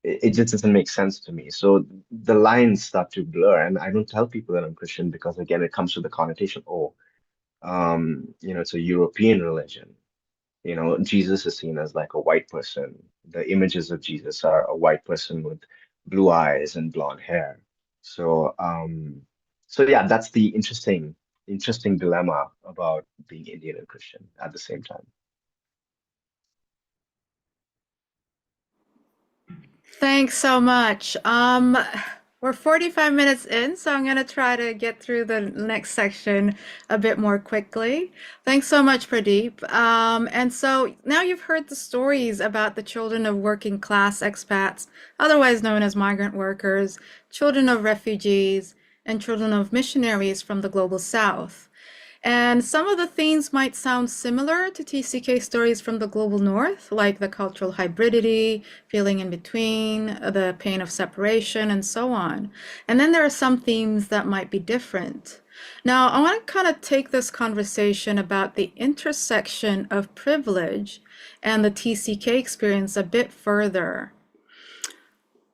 it just doesn't make sense to me. So the lines start to blur, and I don't tell people that I'm Christian because again, it comes with the connotation, oh, it's a European religion. You know, Jesus is seen as like a white person. The images of Jesus are a white person with blue eyes and blonde hair. So, so yeah, that's the interesting dilemma about being Indian and Christian at the same time. Thanks so much. We're 45 minutes in, so I'm going to try to get through the next section a bit more quickly. Thanks so much, Pradeep. And so now you've heard the stories about the children of working class expats, otherwise known as migrant workers, children of refugees, and children of missionaries from the global south. And some of the themes might sound similar to TCK stories from the global north, like the cultural hybridity, feeling in between, the pain of separation, and so on. And then there are some themes that might be different. Now, I want to kind of take this conversation about the intersection of privilege and the TCK experience a bit further.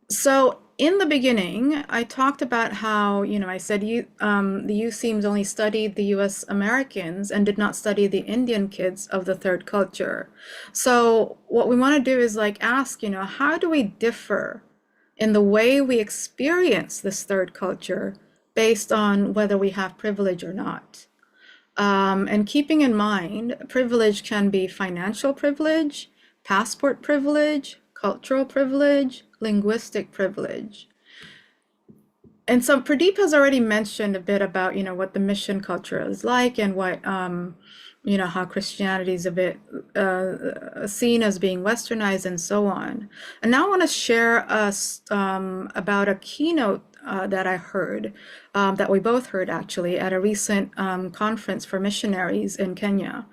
So in the beginning, I talked about how, I said the youth teams only studied the US Americans and did not study the Indian kids of the third culture. So what we want to do is like ask, how do we differ in the way we experience this third culture based on whether we have privilege or not? And keeping in mind, privilege can be financial privilege, passport privilege, cultural privilege, linguistic privilege. And so Pradeep has already mentioned a bit about, what the mission culture is like and what, how Christianity is a bit seen as being westernized and so on. And now I want to share us about a keynote that I heard, that we both heard actually at a recent conference for missionaries in Kenya.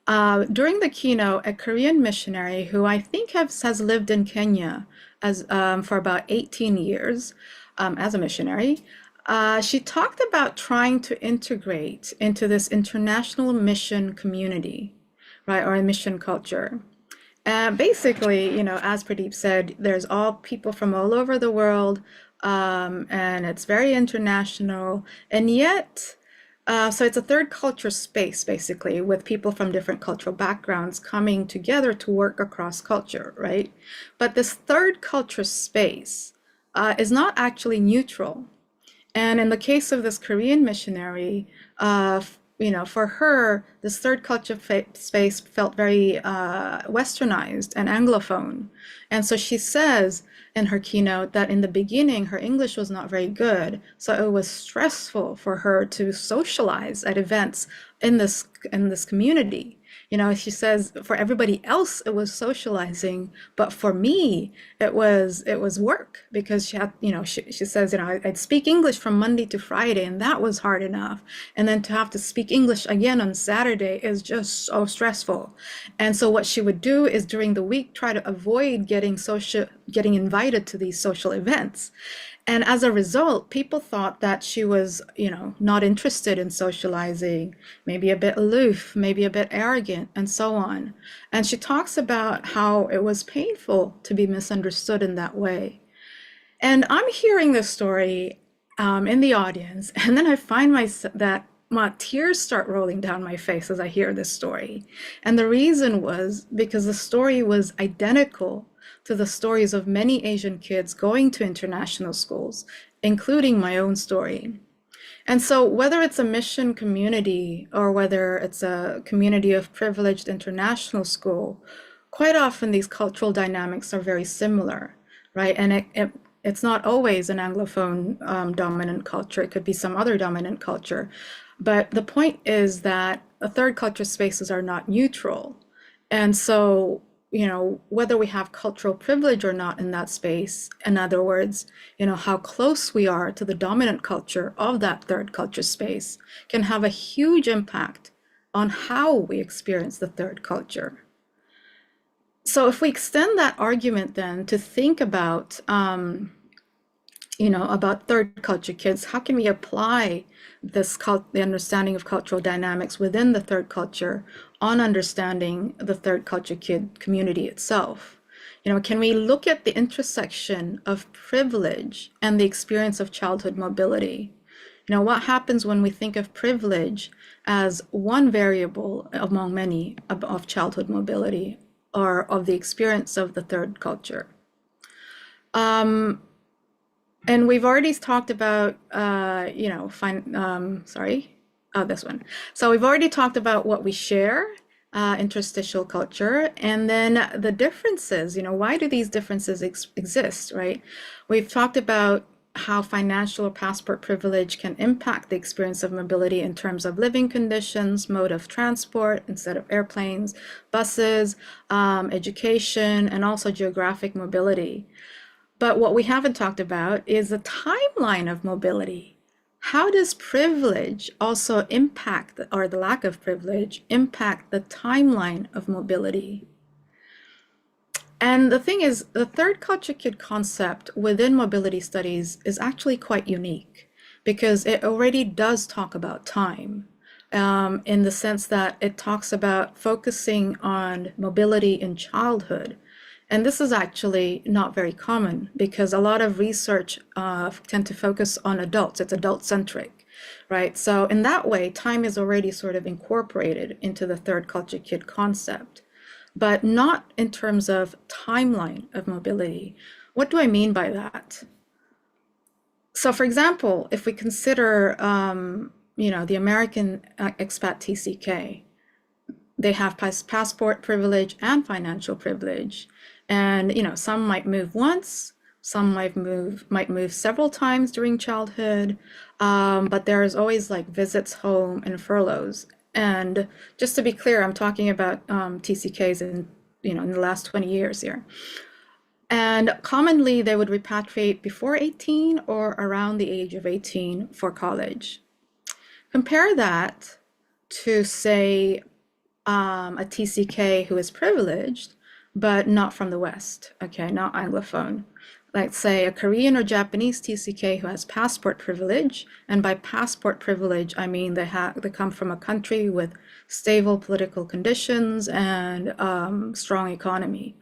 During the keynote, a Korean missionary who I think has lived in Kenya as for about 18 years as a missionary, She talked about trying to integrate into this international mission community, right, or a mission culture. Basically, as Pradeep said, there's all people from all over the world, and it's very international, and yet, so it's a third culture space, basically, with people from different cultural backgrounds coming together to work across culture, right? But this third culture space is not actually neutral. And in the case of this Korean missionary, for her, this third culture space felt very westernized and Anglophone. And so she says in her keynote that in the beginning, her English was not very good. So it was stressful for her to socialize at events in this community. She says for everybody else it was socializing, but for me it was work, because she had, she says, I'd speak English from Monday to Friday, and that was hard enough. And then to have to speak English again on Saturday is just so stressful. And so what she would do is during the week try to avoid getting invited to these social events. And as a result, people thought that she was, not interested in socializing, maybe a bit aloof, maybe a bit arrogant, and so on. And she talks about how it was painful to be misunderstood in that way. And I'm hearing this story in the audience, and then I find that my tears start rolling down my face as I hear this story. And the reason was because the story was identical to the stories of many Asian kids going to international schools, including my own story. And so whether it's a mission community or whether it's a community of privileged international school, quite often these cultural dynamics are very similar, right? And it's not always an Anglophone dominant culture. It could be some other dominant culture. But the point is that third culture spaces are not neutral. And so whether we have cultural privilege or not in that space, in other words, how close we are to the dominant culture of that third culture space, can have a huge impact on how we experience the third culture. So if we extend that argument then to think about, about third culture kids, how can we apply the understanding of cultural dynamics within the third culture on understanding the third culture kid community itself? Can we look at the intersection of privilege and the experience of childhood mobility? What happens when we think of privilege as one variable among many of childhood mobility or of the experience of the third culture? And we've already talked about, this one. So we've already talked about what we share, interstitial culture, and then the differences, why do these differences exist, right? We've talked about how financial or passport privilege can impact the experience of mobility in terms of living conditions, mode of transport instead of airplanes, buses, education, and also geographic mobility. But what we haven't talked about is the timeline of mobility. How does privilege also impact, or the lack of privilege, impact the timeline of mobility? And the thing is, the third culture kid concept within mobility studies is actually quite unique because it already does talk about time, in the sense that it talks about focusing on mobility in childhood. And this is actually not very common because a lot of research tend to focus on adults. It's adult-centric, right? So in that way, time is already sort of incorporated into the third culture kid concept, but not in terms of timeline of mobility. What do I mean by that? So for example, if we consider, the American expat TCK, they have passport privilege and financial privilege. And some might move once, some might move several times during childhood, but there is always like visits home and furloughs. And just to be clear, I'm talking about TCKs in the last 20 years here. And commonly they would repatriate before 18 or around the age of 18 for college. Compare that to, say, a TCK who is privileged, but not from the West, okay, not Anglophone. let's say a Korean or Japanese TCK who has passport privilege, and by passport privilege, I mean they come from a country with stable political conditions and strong economy.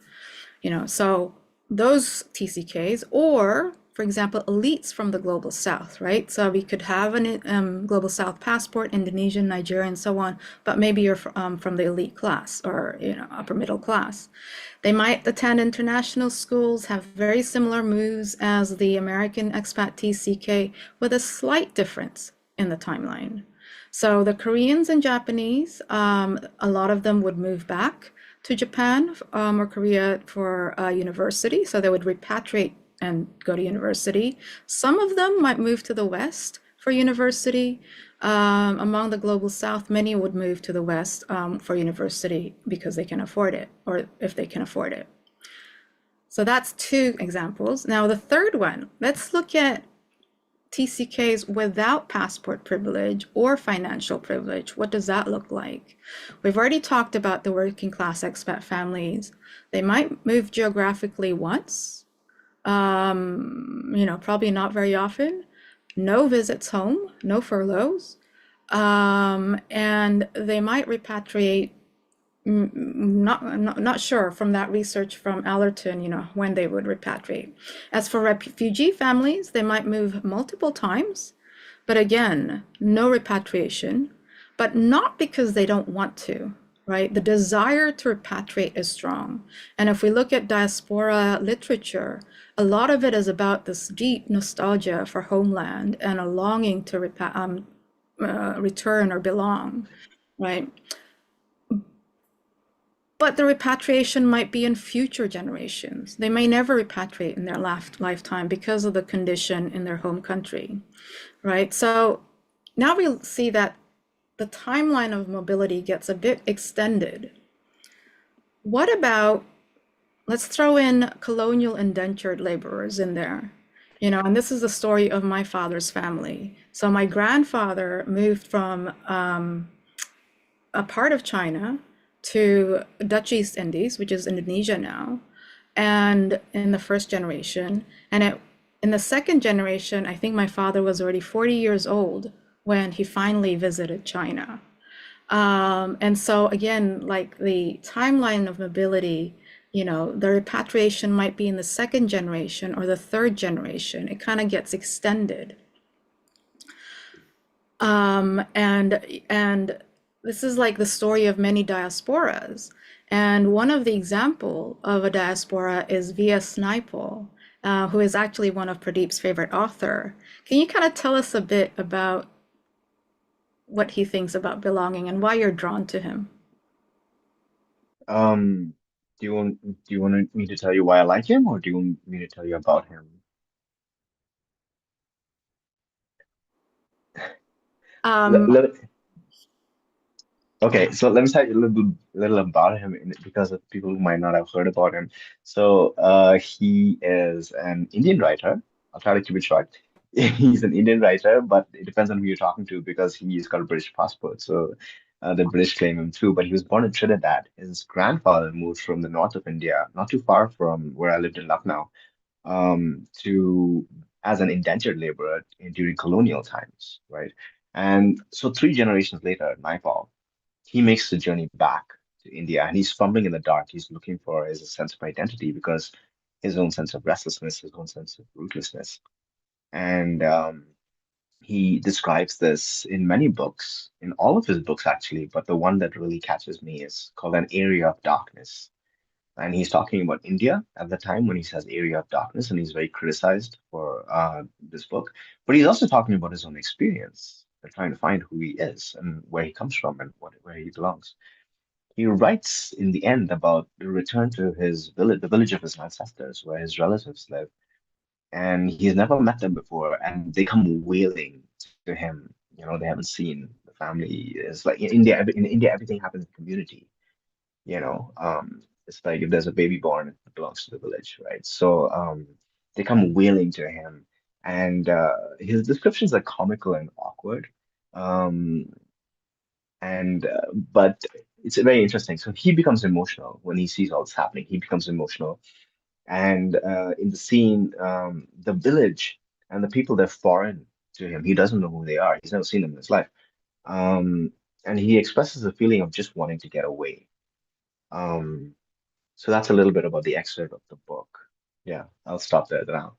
So those TCKs, or for example, elites from the global south, right? So we could have a global south passport, Indonesian, Nigerian, so on, but maybe you're from the elite class or upper middle class. They might attend international schools, have very similar moves as the American expat TCK, with a slight difference in the timeline. So the Koreans and Japanese, a lot of them would move back to Japan or Korea for university. So they would repatriate and go to university. Some of them might move to the West for university. Among the global South, many would move to the West for university because they can afford it, or if they can afford it. So that's two examples. Now the third one, let's look at TCKs without passport privilege or financial privilege. What does that look like? We've already talked about the working class expat families. They might move geographically once, probably not very often. No visits home, no furloughs, and they might repatriate. Not sure from that research from Allerton, when they would repatriate. As for refugee families, they might move multiple times, but again, no repatriation, but not because they don't want to, right? The desire to repatriate is strong. And if we look at diaspora literature, a lot of it is about this deep nostalgia for homeland and a longing to return or belong, right? But the repatriation might be in future generations. They may never repatriate in their lifetime because of the condition in their home country, right? So now we see that the timeline of mobility gets a bit extended. What about, let's throw in colonial indentured laborers in there, and this is the story of my father's family. So my grandfather moved from a part of China to Dutch East Indies, which is Indonesia now, and in the first generation. And in the second generation, I think my father was already 40 years old when he finally visited China. And so again, like the timeline of mobility, the repatriation might be in the second generation or the third generation. It kind of gets extended. And this is like the story of many diasporas. And one of the example of a diaspora is V.S. Naipaul, who is actually one of Pradeep's favorite author. Can you kind of tell us a bit about what he thinks about belonging and why you're drawn to him? Um, do you want me to tell you why I like him, or do you want me to tell you about him? Let, Um, let, Okay, so let me tell you a little about him because of people who might not have heard about him. So, he is an Indian writer. I'll try to keep it short. He's an Indian writer, but it depends on who you're talking to because he's got a British passport. So, the British claim him too. But he was born in Trinidad. His grandfather moved from the north of India, not too far from where I lived in Lucknow, to as an indentured laborer during colonial times, right? And so, 3 generations later, Naipaul, he makes the journey back to India and he's fumbling in the dark. He's looking for his sense of identity because his own sense of restlessness, his own sense of rootlessness. And he describes this in many books, in all of his books actually, but the one that really catches me is called An Area of Darkness. And he's talking about India at the time when he says area of darkness, and he's very criticized for this book. But he's also talking about his own experience, trying to find who he is and where he comes from and where he belongs. He writes in the end about the return to his village, the village of his ancestors, where his relatives live, and he's never met them before, and they come wailing to him. They haven't seen the family. It's like in India, everything happens in community. It's like if there's a baby born, it belongs to the village, right? So they come wailing to him, and his descriptions are comical and awkward. Um, and but it's very interesting. So he becomes emotional when he sees all this happening. He becomes emotional, And in the scene, the village and the people, they're foreign to him. He doesn't know who they are. He's never seen them in his life. Um, and he expresses a feeling of just wanting to get away. Um, so that's a little bit about the excerpt of the book. Yeah, I'll stop there now.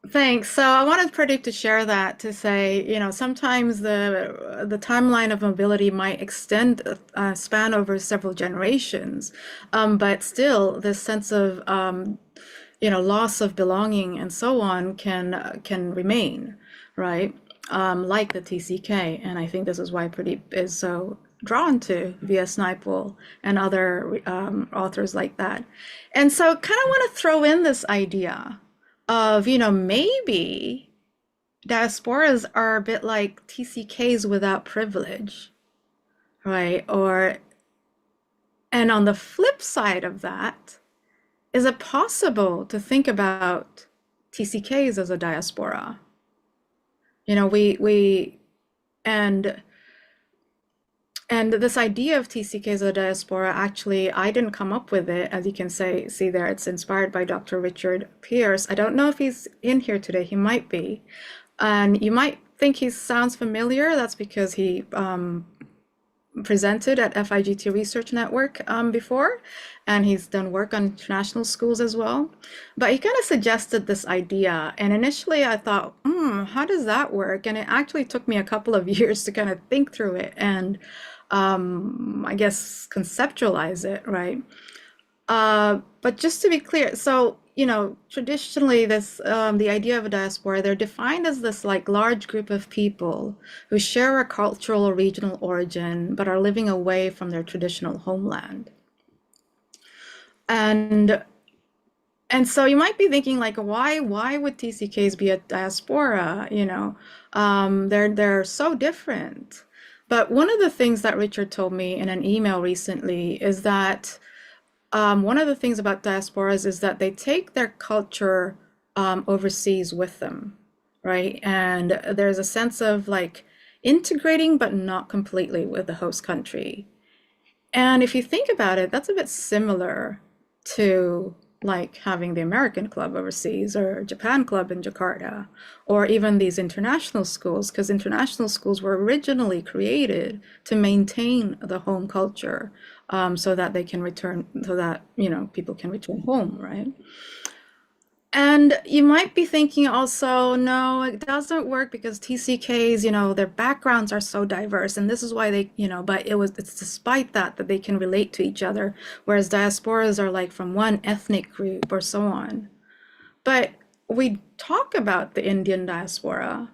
Thanks. So I wanted Pradeep to share that to say, sometimes the timeline of mobility might extend span over several generations, but still this sense of loss of belonging and so on can remain, right? Like the TCK, and I think this is why Pradeep is so drawn to V.S. Naipaul and other authors like that. And so, kind of want to throw in this idea of, maybe diasporas are a bit like TCKs without privilege, right? And on the flip side of that, is it possible to think about TCKs as a diaspora? We and this idea of TCK as a diaspora, actually, I didn't come up with it. As you can see there, it's inspired by Dr. Richard Pierce. I don't know if he's in here today. He might be. And you might think he sounds familiar. That's because he presented at FIGT Research Network before, and he's done work on international schools as well. But he kind of suggested this idea, and initially I thought, how does that work? And it actually took me a couple of years to kind of think through it and I guess conceptualize it, right? But just to be clear, so traditionally, the idea of a diaspora, they're defined as this like large group of people who share a cultural or regional origin, but are living away from their traditional homeland. And so you might be thinking like, why would TCKs be a diaspora? They're so different. But one of the things that Richard told me in an email recently is that one of the things about diasporas is that they take their culture overseas with them, right? And there's a sense of like integrating, but not completely with the host country. And if you think about it, that's a bit similar to like having the American club overseas or Japan club in Jakarta, or even these international schools, because international schools were originally created to maintain the home culture so that they can return, so that, people can return home, right? And you might be thinking also, no, it doesn't work because TCKs, their backgrounds are so diverse, and this is why they, but it's despite that they can relate to each other, whereas diasporas are like from one ethnic group or so on. But we talk about the Indian diaspora,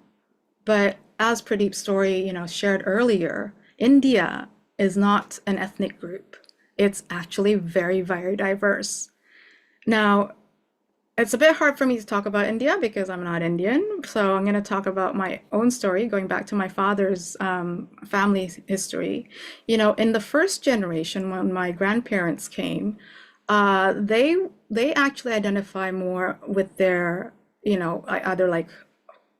but as Pradeep's story, shared earlier, India is not an ethnic group. It's actually very, very diverse. Now, it's a bit hard for me to talk about India because I'm not Indian. So I'm going to talk about my own story, going back to my father's family history. In the first generation, when my grandparents came, they actually identify more with their, either like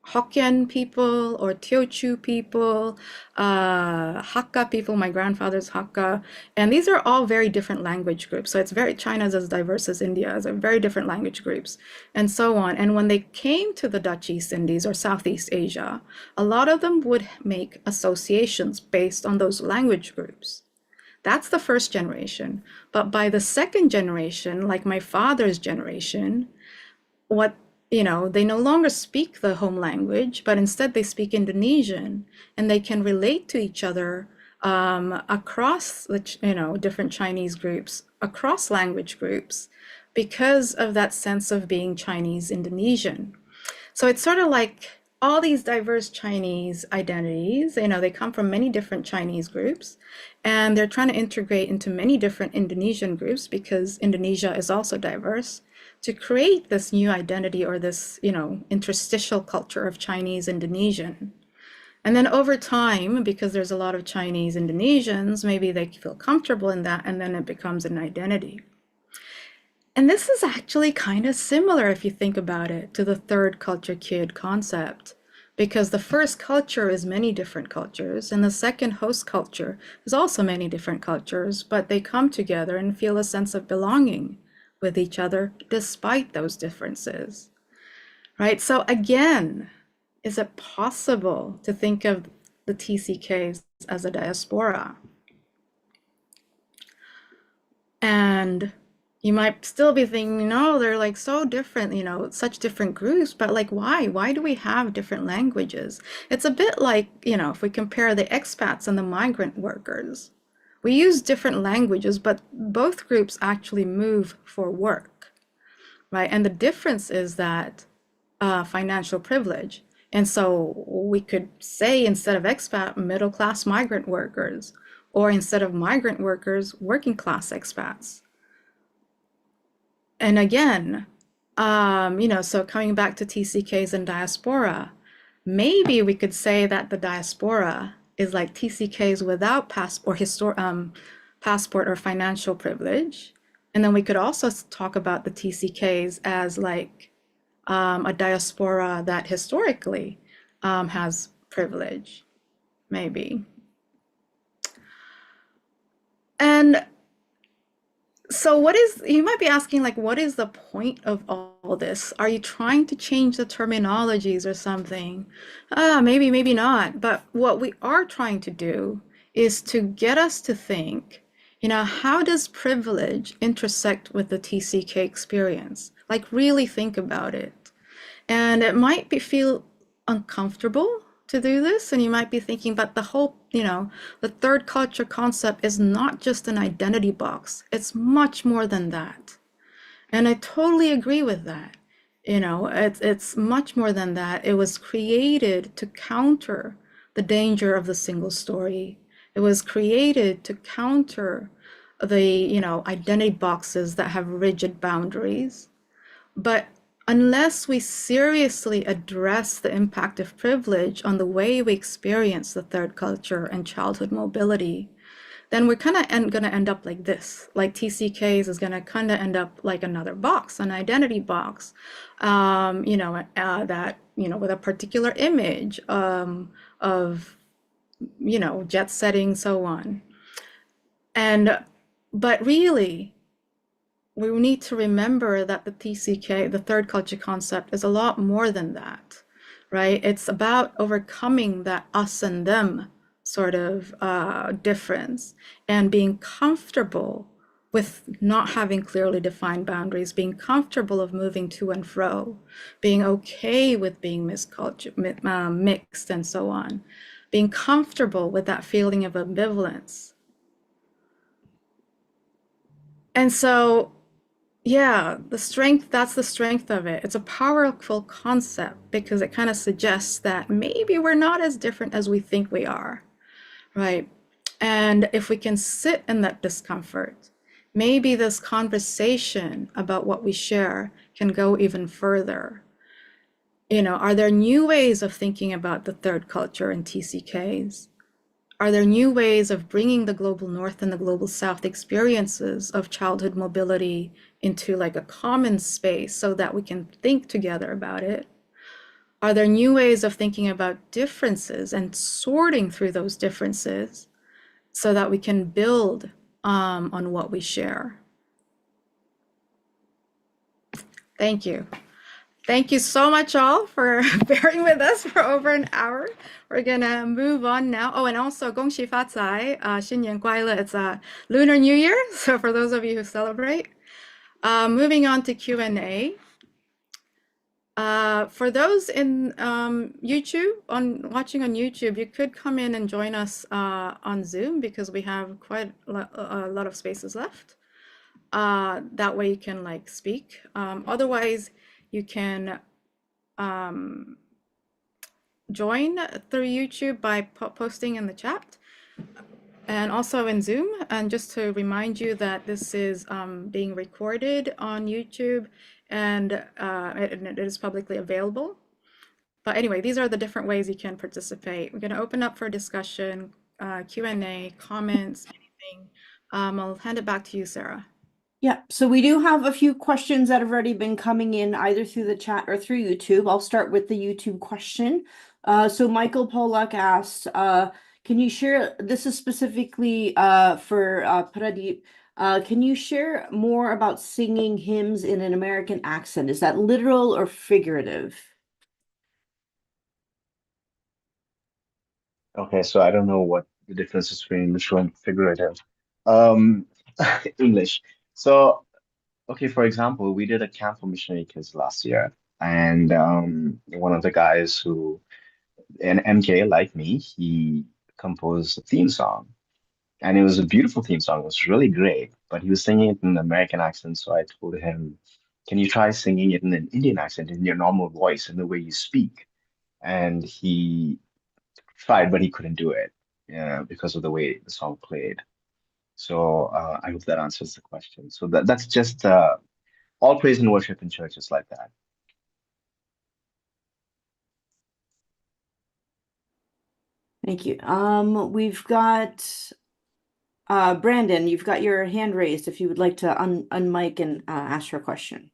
Hokkien people or Teochew people, Hakka people, my grandfather's Hakka, and these are all very different language groups. So it's China's as diverse as India, as very different language groups, and so on. And when they came to the Dutch East Indies or Southeast Asia, a lot of them would make associations based on those language groups. That's the first generation. But by the second generation, like my father's generation, they no longer speak the home language, but instead they speak Indonesian, and they can relate to each other across the different Chinese groups, across language groups, because of that sense of being Chinese Indonesian. So it's sort of like all these diverse Chinese identities, they come from many different Chinese groups, and they're trying to integrate into many different Indonesian groups because Indonesia is also diverse, to create this new identity or this, interstitial culture of Chinese Indonesian. And then over time, because there's a lot of Chinese Indonesians, maybe they feel comfortable in that, and then it becomes an identity. And this is actually kind of similar, if you think about it, to the third culture kid concept, because the first culture is many different cultures, and the second host culture is also many different cultures, but they come together and feel a sense of belonging with each other despite those differences, right? So again, is it possible to think of the TCKs as a diaspora? And you might still be thinking, no, they're like so different, you know, such different groups, but like, why? Why do we have different languages? It's a bit like, you know, if we compare the expats and the migrant workers, we use different languages, but both groups actually move for work, right? And the difference is that financial privilege. And so we could say, instead of expat, middle class migrant workers, or instead of migrant workers, working class expats. And again, you know, so coming back to TCKs and diaspora, maybe we could say that the diaspora is like TCKs without passport or financial privilege. And then we could also talk about the TCKs as like a diaspora that historically has privilege, maybe. And so you might be asking, like, what is the point of all this? Are you trying to change the terminologies or something? Maybe, maybe not. But what we are trying to do is to get us to think, you know, how does privilege intersect with the TCK experience? Like, really think about it. And it might feel uncomfortable to do this, and you might be thinking, but the whole, you know, the third culture concept is not just an identity box. It's much more than that. And I totally agree with that. You know, it's much more than that. It was created to counter the danger of the single story. It was created to counter the, you know, identity boxes that have rigid boundaries. But unless we seriously address the impact of privilege on the way we experience the third culture and childhood mobility, then we're kind of going to end up like this. Like TCKs is going to kind of end up like another box, an identity box, you know, that, you know, with a particular image of, you know, jet setting, so on. But really, we need to remember that the TCK, the third culture concept, is a lot more than that, right? It's about overcoming that us and them sort of difference and being comfortable with not having clearly defined boundaries, being comfortable of moving to and fro, being okay with being mixed and so on, being comfortable with that feeling of ambivalence. And so, yeah, that's the strength of it. It's a powerful concept because it kind of suggests that maybe we're not as different as we think we are, right? And if we can sit in that discomfort, maybe this conversation about what we share can go even further. You know, are there new ways of thinking about the third culture and TCKs? Are there new ways of bringing the global North and the global South experiences of childhood mobility into like a common space so that we can think together about it? Are there new ways of thinking about differences and sorting through those differences so that we can build on what we share? Thank you. Thank you so much all for bearing with us for over an hour. We're gonna move on now. Oh, and also 恭喜发财, 新年快乐. It's a Lunar New Year, so for those of you who celebrate. Moving on to Q&A. For those in YouTube, watching on YouTube, you could come in and join us on Zoom because we have quite a lot of spaces left. That way you can like speak. Otherwise, you can join through YouTube by posting in the chat and also in Zoom. And just to remind you that this is being recorded on YouTube and it is publicly available. But anyway, these are the different ways you can participate. We're going to open up for discussion, Q&A, comments, anything. I'll hand it back to you, Sarah. Yeah, so we do have a few questions that have already been coming in either through the chat or through YouTube. I'll start with the YouTube question. So Michael Pollock asked, can you share, this is specifically for Pradeep, can you share more about singing hymns in an American accent? Is that literal or figurative? Okay, so I don't know what the difference is between literal and figurative. Um, English. So, okay, for example, we did a camp for missionary kids last year, and one of the guys who, an MK like me, he composed a theme song, and it was a beautiful theme song. It was really great, but he was singing it in an American accent, so I told him, "Can you try singing it in an Indian accent, in your normal voice, in the way you speak?" And he tried, but he couldn't do it, yeah, because of the way the song played. So I hope that answers the question. So that's just all praise and worship in churches like that. Thank you. We've got Brandon, you've got your hand raised if you would like to unmic and ask your question.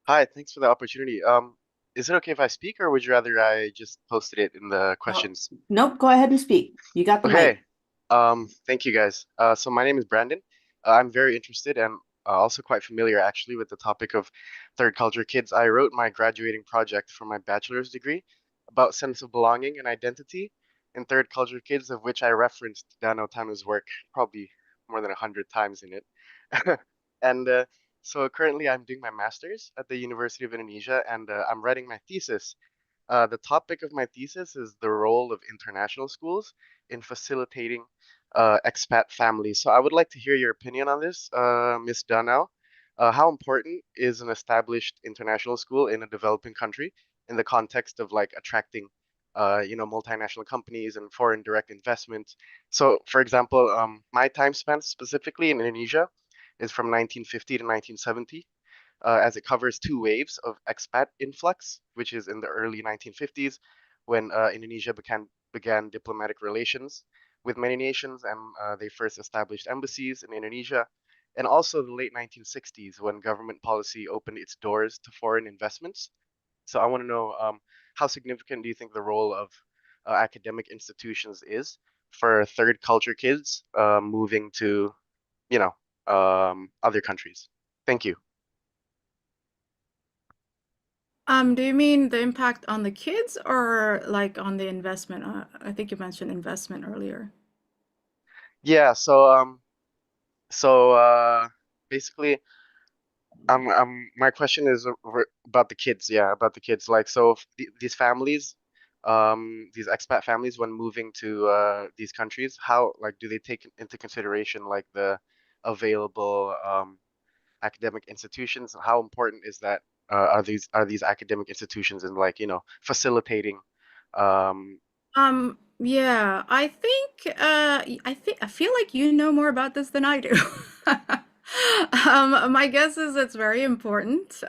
Hi, thanks for the opportunity. Is it okay if I speak, or would you rather I just posted it in the Oh, questions? nope, go ahead and speak. You got the Okay. mic. Thank you guys. So my name is Brandon. I'm very interested and also quite familiar actually with the topic of third culture kids. I wrote my graduating project for my bachelor's degree about sense of belonging and identity in third culture kids, of which I referenced Danau Tanu's work probably more than 100 times in it. And so currently I'm doing my master's at the University of Indonesia, and I'm writing my thesis. The topic of my thesis is the role of international schools in facilitating expat families. So I would like to hear your opinion on this, Ms. Danau. How important is an established international school in a developing country in the context of like attracting, multinational companies and foreign direct investments? So, for example, my time span specifically in Indonesia is from 1950 to 1970, as it covers two waves of expat influx, which is in the early 1950s when Indonesia began diplomatic relations with many nations, and they first established embassies in Indonesia, and also the late 1960s when government policy opened its doors to foreign investments. So I want to know, how significant do you think the role of academic institutions is for third culture kids moving to, you know, other countries? Thank you. Do you mean the impact on the kids or like on the investment? I think you mentioned investment earlier. Yeah, so basically, my question is about the kids. Yeah, about the kids. Like, so if these families, these expat families, when moving to these countries, how like do they take into consideration like the available academic institutions? How important is that? Are these academic institutions in like facilitating? Um, Yeah, I feel like you know more about this than I do. My guess is it's very important,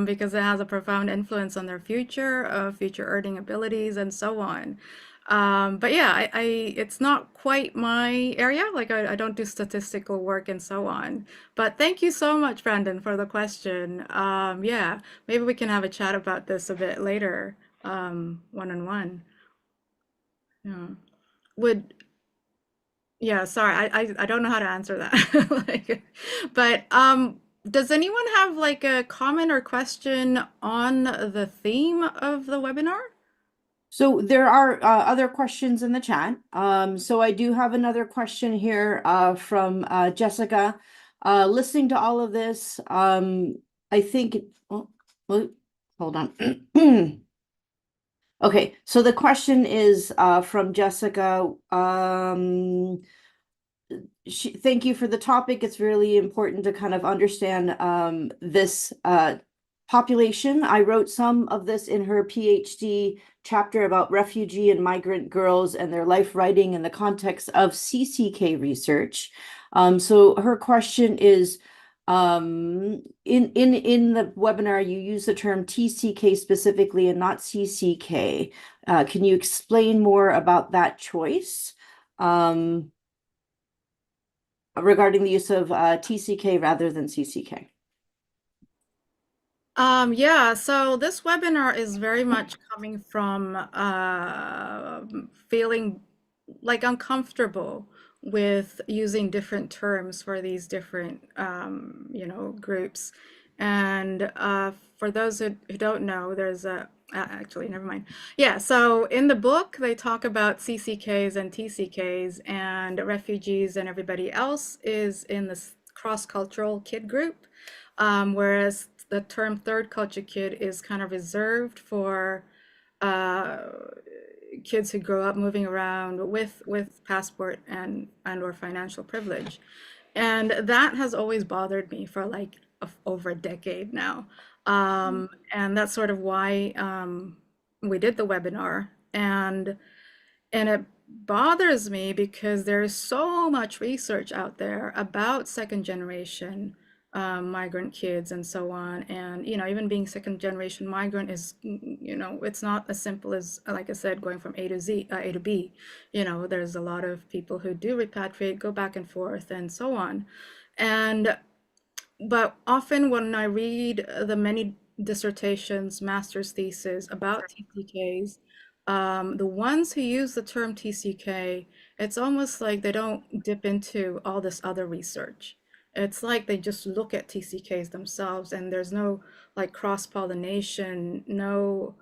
because it has a profound influence on their future earning abilities, and so on. But yeah, it's not quite my area. Like I don't do statistical work and so on. But thank you so much, Brandon, for the question. Yeah, maybe we can have a chat about this a bit later, one on one. Yeah. Would yeah, sorry, I don't know how to answer that. Like, but does anyone have like a comment or question on the theme of the webinar? So there are other questions in the chat. So I do have another question here from Jessica. Listening to all of this, I think, oh, well, hold on. Okay, so the question is from Jessica. Thank you for the topic. It's really important to kind of understand this population. I wrote some of this in her PhD chapter about refugee and migrant girls and their life writing in the context of CCK research. So her question is, in the webinar, you use the term TCK specifically and not CCK. Can you explain more about that choice? Regarding the use of TCK rather than CCK. Yeah, so this webinar is very much coming from feeling like uncomfortable with using different terms for these different, groups. And for those who don't know, there's actually, never mind. Yeah, so in the book, they talk about CCKs and TCKs, and refugees and everybody else is in this cross-cultural kid group. Whereas the term third culture kid is kind of reserved for uh, kids who grow up moving around with passport and or financial privilege. And that has always bothered me for like over a decade now. And that's sort of why we did the webinar. And it bothers me because there's so much research out there about second generation migrant kids and so on. And, even being second generation migrant is, it's not as simple as, like I said, going from A to Z, A to B. There's a lot of people who do repatriate, go back and forth, and so on. But often when I read the many dissertations, master's theses about TCKs, the ones who use the term TCK, it's almost like they don't dip into all this other research. It's like they just look at TCKs themselves, and there's no like cross-pollination, no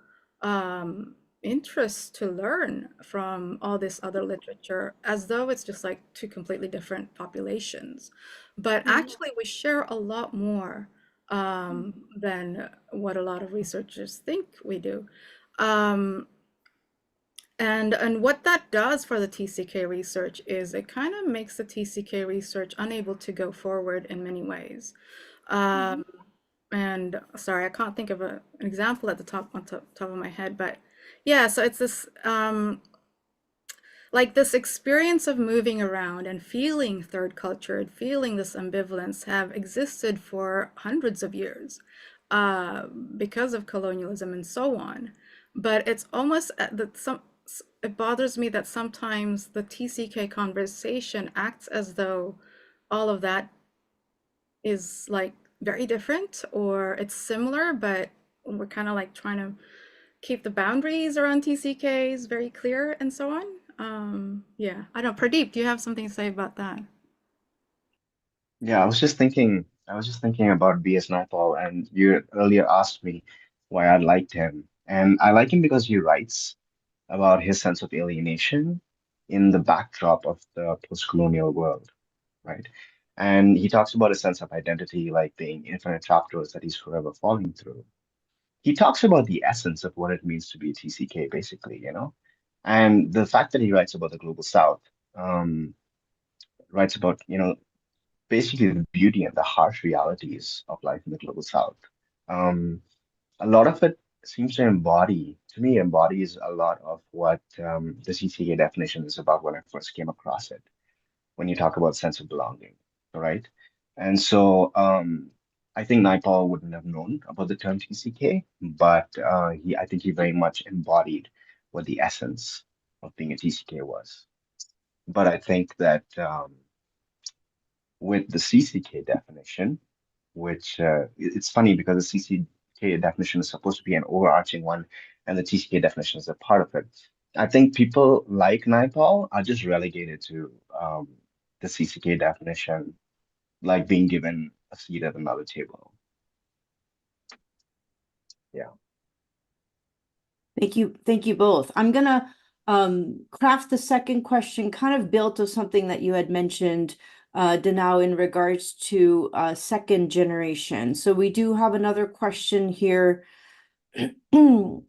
interest to learn from all this other literature, as though it's just like two completely different populations. But actually, we share a lot more than what a lot of researchers think we do. Um, and what that does for the TCK research is it kind of makes the TCK research unable to go forward in many ways. And sorry, I can't think of an example at the top of my head, but yeah, so it's this like this experience of moving around and feeling third cultured, feeling this ambivalence have existed for hundreds of years because of colonialism and so on. But it's almost that it bothers me that sometimes the TCK conversation acts as though all of that is like very different, or it's similar, but we're kind of like trying to keep the boundaries around TCKs very clear and so on. Yeah, I don't know. Pradeep, do you have something to say about that? Yeah, I was just thinking about B.S. Naipaul, and you earlier asked me why I liked him. And I like him because he writes about his sense of alienation in the backdrop of the post-colonial world, right? And he talks about a sense of identity like being infinite chapters that he's forever falling through. He talks about the essence of what it means to be a TCK, basically, And the fact that he writes about the global South, writes about, basically the beauty and the harsh realities of life in the global South. Um, a lot of it seems to to me, embodies a lot of what the CCA definition is about when I first came across it, when you talk about sense of belonging, right? And so I think Naipaul wouldn't have known about the term TCK, but I think he very much embodied what the essence of being a TCK was. But I think that with the CCK definition, which it's funny because the CCK definition is supposed to be an overarching one, and the TCK definition is a part of it. I think people like Naipaul are just relegated to the CCK definition, like being given a seat at another table. Yeah. Thank you both. I'm gonna craft the second question kind of built of something that you had mentioned, Danau, in regards to second generation. So we do have another question here from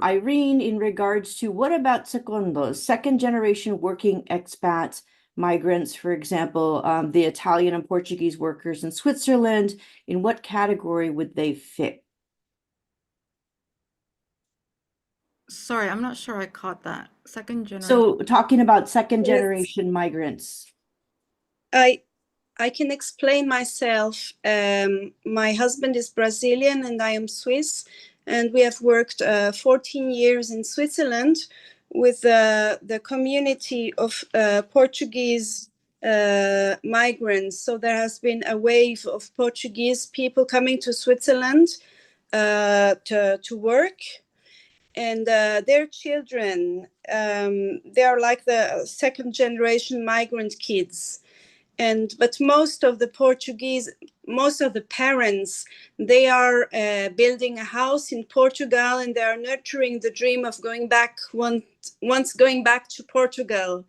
Irene in regards to what about secondos, second generation working expats, migrants, for example, the Italian and Portuguese workers in Switzerland, in what category would they fit? Sorry, I'm not sure I caught that. Second generation. So talking about second Yes. generation migrants. I can explain myself. My husband is Brazilian and I am Swiss, and we have worked 14 years in Switzerland with the community of Portuguese migrants. So there has been a wave of Portuguese people coming to Switzerland to work, and their children, they are like the second generation migrant kids. But most of the parents, they are building a house in Portugal, and they are nurturing the dream of going back once going back to Portugal.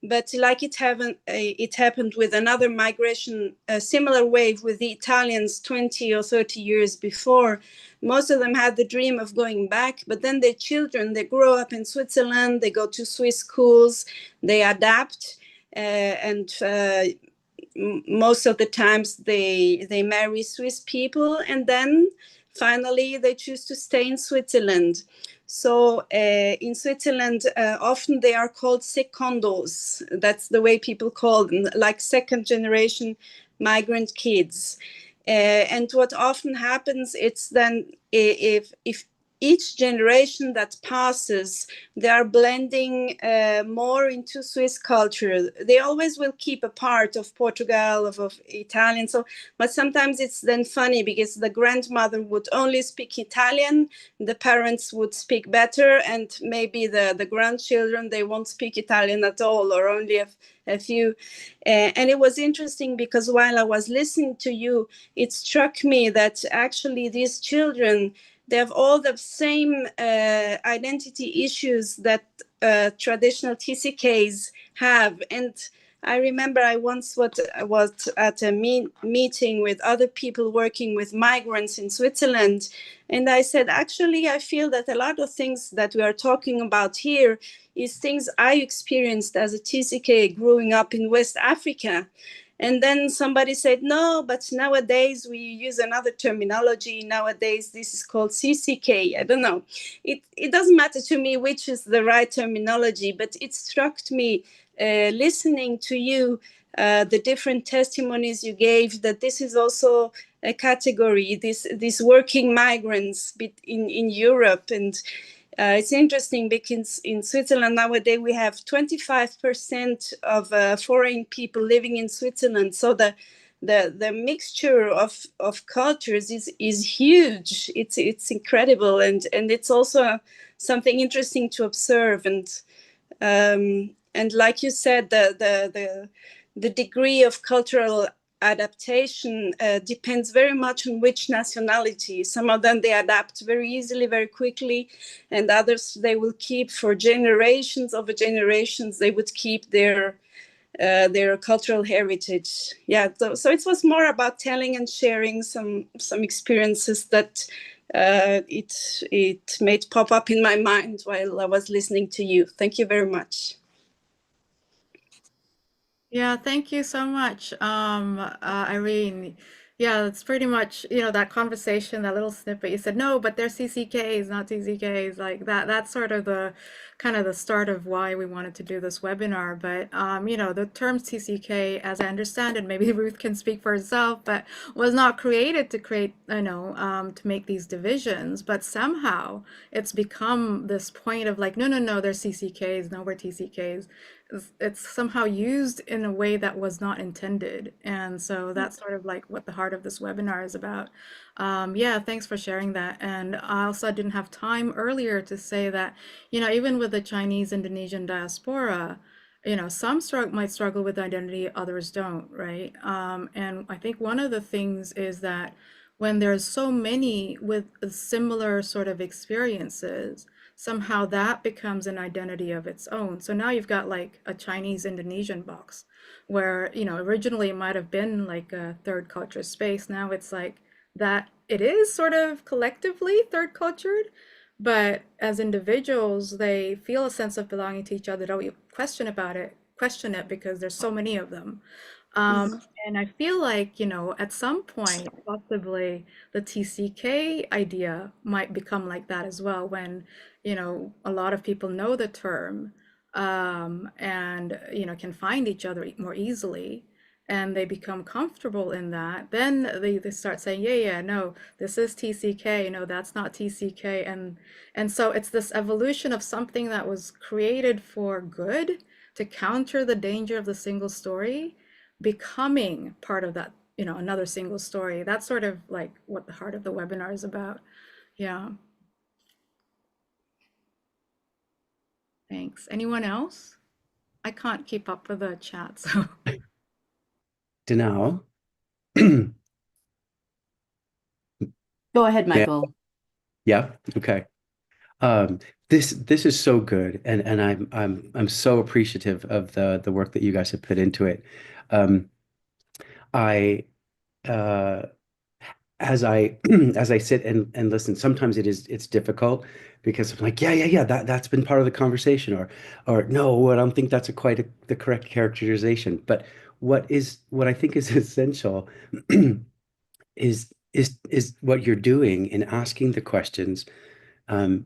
But like it happened with another migration, a similar wave with the Italians 20 or 30 years before. Most of them had the dream of going back, but then their children, they grow up in Switzerland, they go to Swiss schools, they adapt, and most of the times they marry Swiss people, and then finally they choose to stay in Switzerland. So in Switzerland, often they are called secondos. That's the way people call them, like second generation migrant kids. And what often happens, it's then if each generation that passes, they are blending more into Swiss culture. They always will keep a part of Portugal, of Italian. So, but sometimes it's then funny because the grandmother would only speak Italian, the parents would speak better, and maybe the grandchildren, they won't speak Italian at all, or only a few. And it was interesting because while I was listening to you, it struck me that actually these children, they have all the same identity issues that traditional TCKs have. And I remember I once was at a meeting with other people working with migrants in Switzerland. And I said, actually, I feel that a lot of things that we are talking about here is things I experienced as a TCK growing up in West Africa. And then somebody said, no, but nowadays we use another terminology. Nowadays, this is called CCK. I don't know. It doesn't matter to me which is the right terminology, but it struck me listening to you, the different testimonies you gave, that this is also a category, these working migrants in Europe. And it's interesting because in Switzerland nowadays we have 25% of foreign people living in Switzerland. So the mixture of cultures is huge. It's incredible, and it's also something interesting to observe. And like you said, the degree of cultural adaptation depends very much on which nationality. Some of them, they adapt very easily, very quickly, and others they will keep for generations over generations. They would keep their cultural heritage. Yeah, so it was more about telling and sharing some experiences that it made pop up in my mind while I was listening to you. Thank you very much. Yeah, thank you so much, Irene. Yeah, it's pretty much, that conversation, that little snippet. You said, no, but they're CCKs, not TCKs, like that. That's sort of the kind of the start of why we wanted to do this webinar. But, the term TCK, as I understand it, maybe Ruth can speak for herself, but was not created to create, to make these divisions. But somehow it's become this point of like, no, they're CCKs, no, we're TCKs. It's somehow used in a way that was not intended. And so that's sort of like what the heart of this webinar is about. Yeah, thanks for sharing that. And I also didn't have time earlier to say that, even with the Chinese Indonesian diaspora, some might struggle with identity, others don't, right? And I think one of the things is that when there's so many with similar sort of experiences, somehow that becomes an identity of its own. So now you've got like a Chinese Indonesian box where, originally it might have been like a third culture space. Now it's like that it is sort of collectively third cultured, but as individuals, they feel a sense of belonging to each other. Don't question it because there's so many of them. And I feel like, at some point, possibly the TCK idea might become like that as well, when, a lot of people know the term, and, can find each other more easily, and they become comfortable in that. Then they start saying, yeah, no, this is TCK, no, that's not TCK. And so it's this evolution of something that was created for good to counter the danger of the single story becoming part of that another single story. That's sort of like what the heart of the webinar is about. Yeah. Thanks. Anyone else? I can't keep up with the chat, so. Danau. Go ahead, Yeah. Michael. Yeah. Okay. This is so good, and I'm so appreciative of the work that you guys have put into it. I uh, as I as I sit and listen, sometimes it's difficult because I'm like, yeah, that's been part of the conversation, or no, I don't think that's the correct characterization. But what I think is essential is what you're doing in asking the questions. Um,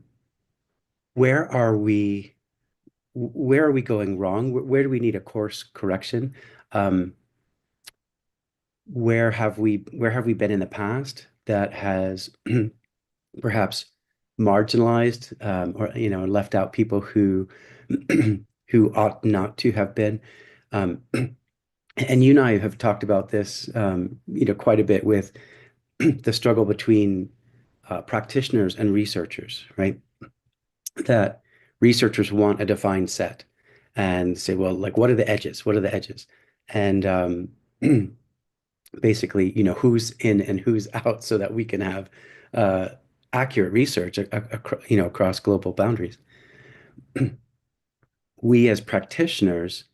where are we? Where are we going wrong? Where do we need a course correction? Um, where have we been in the past that has perhaps marginalized or left out people who who ought not to have been? Um, and you and I have talked about this quite a bit with the struggle between practitioners and researchers, right? That researchers want a defined set and say, well, like, what are the edges? What are the edges? And basically, who's in and who's out so that we can have uh, accurate research, across global boundaries. We as practitioners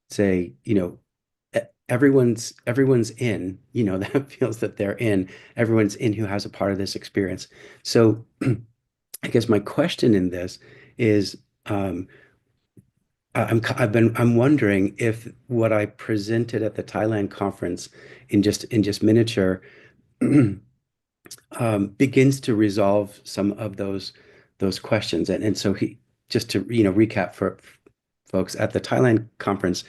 say, everyone's in, that feels that they're in, everyone's in who has a part of this experience. So I guess my question in this is, I'm wondering if what I presented at the Thailand conference in just miniature begins to resolve some of those questions. And so just to recap for folks at the Thailand conference,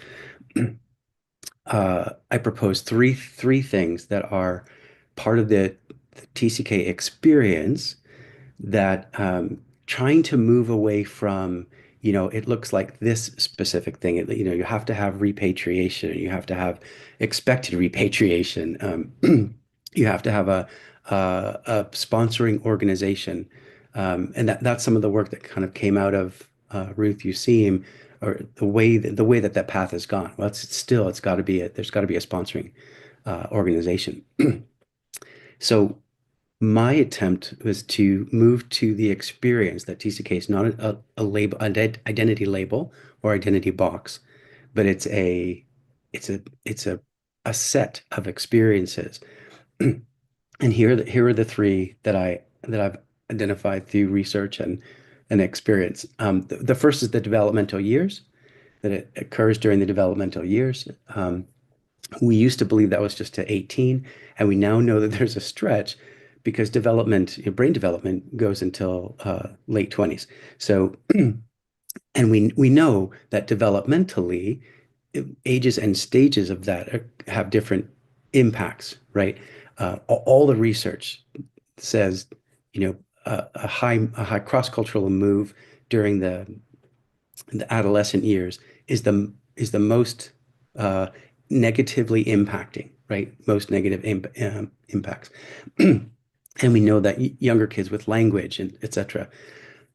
I proposed three things that are part of the TCK experience that trying to move away from, it looks like this specific thing. You have to have repatriation. You have to have expected repatriation. You have to have a sponsoring organization. And that's some of the work that kind of came out of Ruth Useem, or the way that path has gone. Well, it's got to be there's got to be a sponsoring organization. So my attempt was to move to the experience that TCK is not a label, an identity label or identity box, but it's a set of experiences. And here are the three that I've identified through research and experience. The first is the developmental years, that it occurs during the developmental years. We used to believe that was just to 18, and we now know that there's a stretch because brain development goes until late 20s. So, and we know that developmentally, ages and stages of that have different impacts, right? All the research says, a high cross-cultural move during the adolescent years is the most negatively impacting, right? Most negative impacts. And we know that younger kids with language and etc.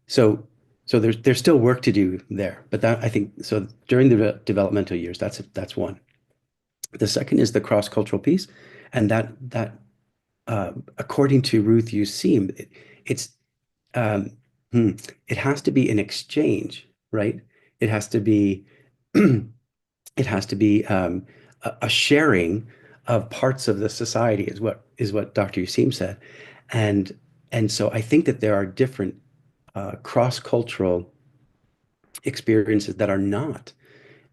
So there's still work to do there, but that I think so during the developmental years, that's one. The second is the cross-cultural piece, and that according to Ruth Useem, it's um, it has to be an exchange, right? It has to be it has to be a sharing of parts of the society, is what Dr. Useem said, and so I think that there are different cross-cultural experiences that are not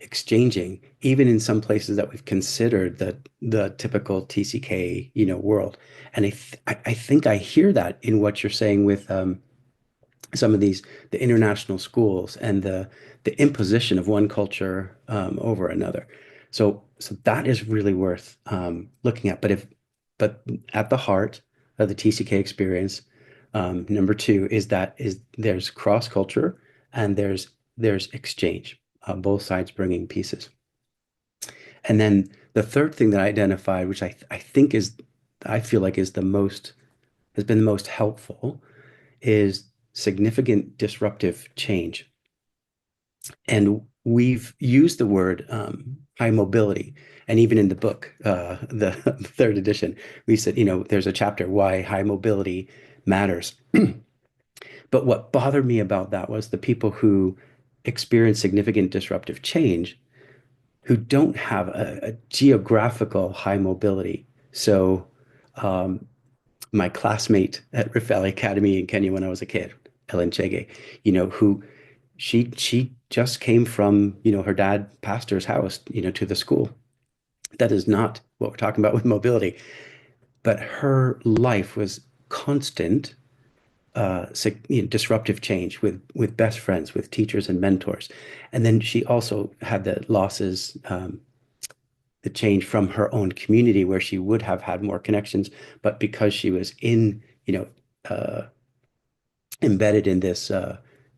exchanging, even in some places that we've considered the typical TCK, world. And I think I hear that in what you're saying with some of the international schools and the imposition of one culture over another. So that is really worth looking at. But at the heart of the TCK experience, number two is there's cross culture and there's exchange, both sides bringing pieces. And then the third thing that I identified, which I think is, I feel like is the most, has been the most helpful, is significant disruptive change. And we've used the word high mobility. And even in the book, the third edition, we said, there's a chapter why high mobility matters. But what bothered me about that was the people who experience significant disruptive change who don't have a geographical high mobility. So my classmate at Rift Valley Academy in Kenya when I was a kid, Ellen Chege, who she just came from, her dad pastor's house, to the school. That is not what we're talking about with mobility. But her life was constant disruptive change with best friends, with teachers and mentors. And then she also had the losses, the change from her own community where she would have had more connections, but because she was embedded in this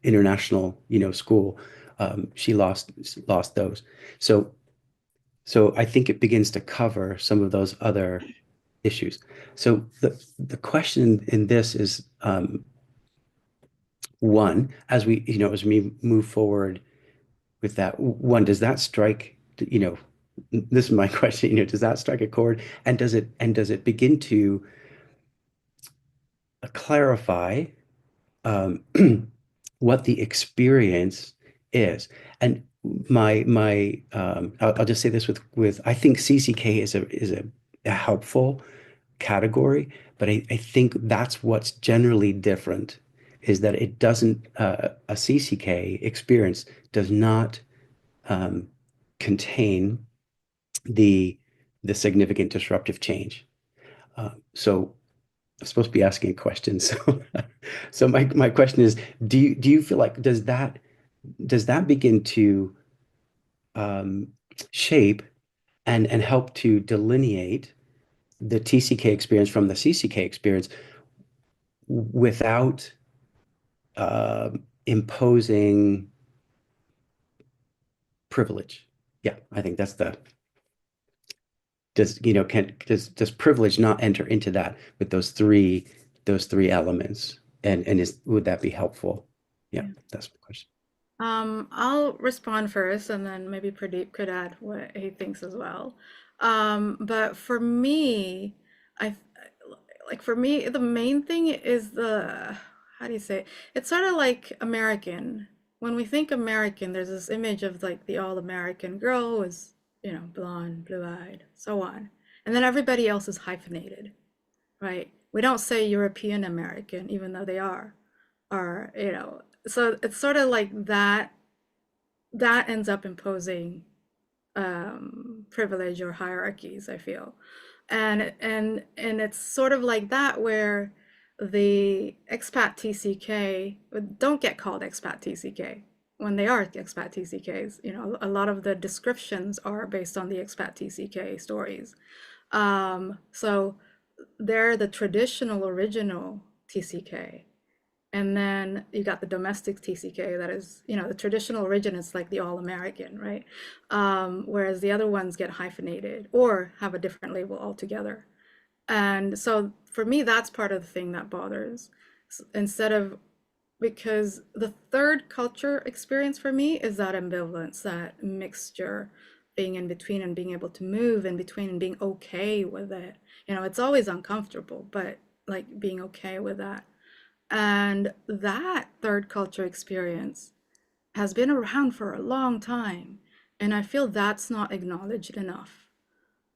international, school, she lost those. So I think it begins to cover some of those other issues. So the question in this is, one, as we move forward with that, one, does that strike, this is my question, does that strike a chord, and does it begin to clarify what the experience is? And I'll just say this with I think CCK is a helpful category, but I think that's what's generally different, is that it doesn't, a CCK experience does not contain the significant disruptive change. So I'm supposed to be asking questions. So my question is, do you feel like does that begin to shape and help to delineate the TCK experience from the CCK experience without imposing privilege? Yeah, I think that's does privilege not enter into that with those three elements? And would that be helpful? Yeah, that's my question. I'll respond first, and then maybe Pradeep could add what he thinks as well. But for me, for me, the main thing is how do you say it? It's sort of like American. When we think American, there's this image of like the all-American girl who is, blonde, blue-eyed, so on. And then everybody else is hyphenated, right? We don't say European American, even though they are, or, so it's sort of like that ends up imposing privilege or hierarchies, I feel. And it's sort of like that where the expat TCK don't get called expat TCK when they are expat TCKs. A lot of the descriptions are based on the expat TCK stories. So they're the traditional original TCK. And then you got the domestic TCK that is, the traditional origin is like the all-American, right? Whereas the other ones get hyphenated or have a different label altogether. And so for me, that's part of the thing that bothers. Because the third culture experience for me is that ambivalence, that mixture, being in between and being able to move in between and being okay with it. It's always uncomfortable, but like being okay with that. And that third culture experience has been around for a long time. And I feel that's not acknowledged enough.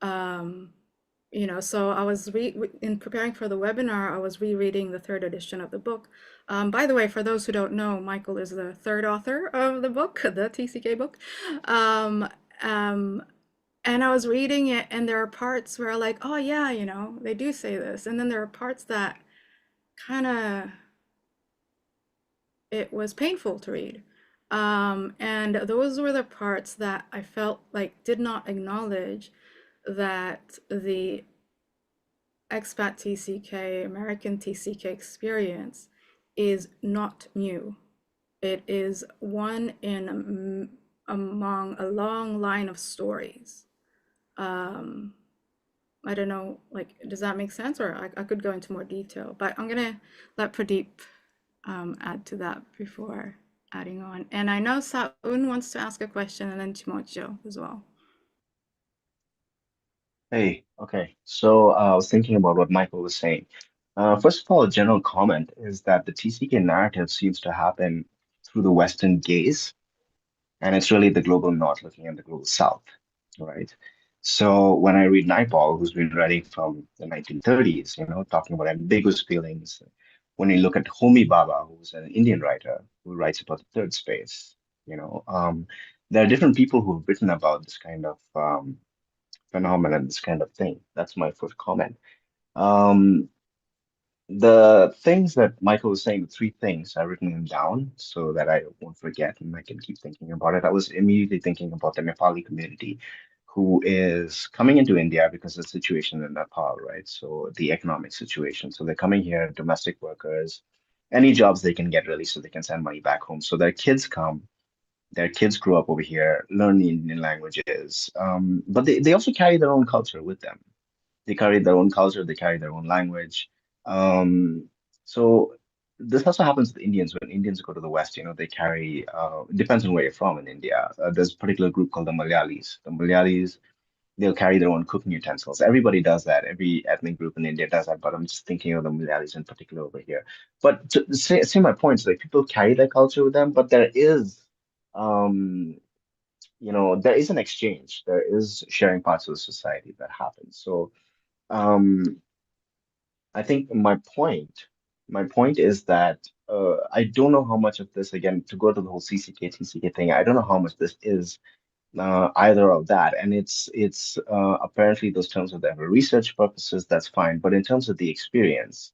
So I was in preparing for the webinar, I was rereading the third edition of the book. By the way, for those who don't know, Michael is the third author of the book, the TCK book. And I was reading it, and there are parts where like, oh yeah, they do say this. And then there are parts that kind of, it was painful to read. And those were the parts that I felt like did not acknowledge that the expat TCK, American TCK experience is not new. It is one in among a long line of stories Um, I don't know, like, does that make sense? Or I could go into more detail, but I'm gonna let Pradeep add to that before adding on. And I know Saun wants to ask a question, and then Timocho as well. Hey, okay. So I was thinking about what Michael was saying. First of all, a general comment is that the TCK narrative seems to happen through the Western gaze, and it's really the global North looking at the global South, right? So when I read Naipaul, who's been writing from the 1930s, talking about ambiguous feelings, when you look at Homi Bhabha, who's an Indian writer who writes about the third space, you know, um, there are different people who've written about this kind of phenomenon, this kind of thing. That's my first comment. Um, the things that Michael was saying, the three things, I've written them down so that I won't forget and I can keep thinking about it. I was immediately thinking about the Nepali community who is coming into India because of the situation in Nepal, right? So the economic situation. So they're coming here, domestic workers, any jobs they can get really so they can send money back home. So their kids grow up over here, learn the Indian languages, but they also carry their own culture with them. They carry their own culture, they carry their own language. Um, so this also happens with Indians. When Indians go to the West, they carry, it depends on where you're from in India. There's a particular group called the Malayalis. The Malayalis, they'll carry their own cooking utensils. Everybody does that. Every ethnic group in India does that, but I'm just thinking of the Malayalis in particular over here. But to say my points, like people carry their culture with them, but um, there is an exchange. There is sharing parts of the society that happens. So, um, I think my point is that I don't know how much of this, again, to go to the whole CCK, TCK thing, I don't know how much this is either of that. And it's apparently those terms are there for research purposes, that's fine. But in terms of the experience,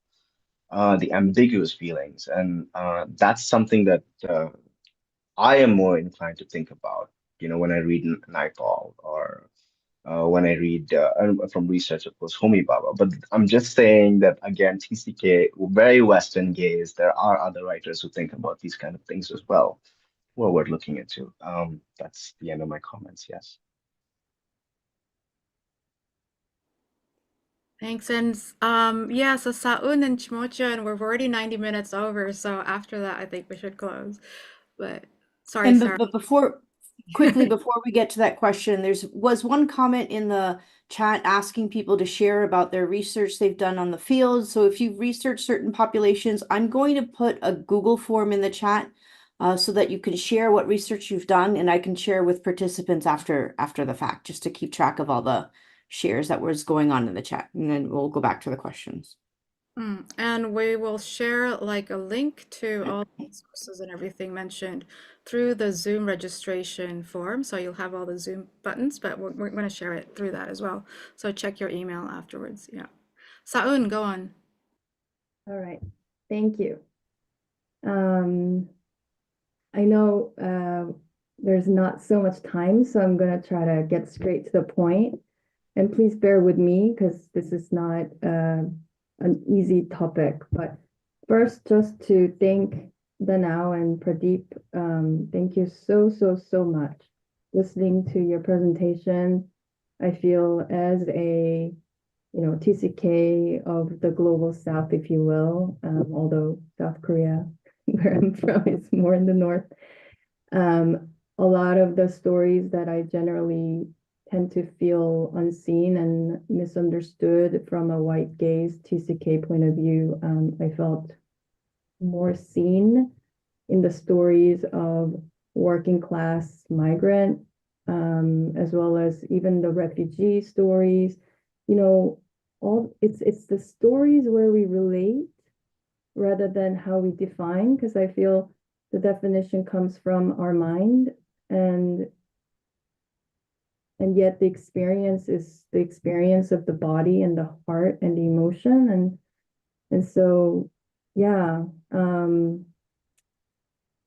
the ambiguous feelings, and that's something that I am more inclined to think about, when I read Naipaul or when I read from research, of course, Homi Baba. But I'm just saying that again, TCK, very Western gaze. There are other writers who think about these kind of things as well, who are worth looking into. That's the end of my comments. Yes. Thanks. And yeah, so Saun and Chimocho, and we're already 90 minutes over. So after that, I think we should close. But sorry, And Sarah. but before we get to that question, was one comment in the chat asking people to share about their research they've done on the field. So if you've researched certain populations, I'm going to put a Google form in the chat so that you can share what research you've done, and I can share with participants after the fact, just to keep track of all the shares that was going on in the chat, and then we'll go back to the questions. And we will share like a link to all the sources and everything mentioned through the Zoom registration form. So you'll have all the Zoom buttons, but we're going to share it through that as well. So check your email afterwards. Yeah. Saun, go on. All right. Thank you. I know there's not so much time, so I'm going to try to get straight to the point. And please bear with me because this is not an easy topic. But first, just to thank Danau and Pradeep, thank you so much. Listening to your presentation, I feel as a TCK of the global South, if you will, although South Korea, where I'm from, is more in the north. A lot of the stories that I generally tend to feel unseen and misunderstood from a white gaze TCK point of view, I felt more seen in the stories of working class migrant, as well as even the refugee stories. It's the stories where we relate rather than how we define, because I feel the definition comes from our mind, and yet the experience is the experience of the body and the heart and the emotion, and so yeah,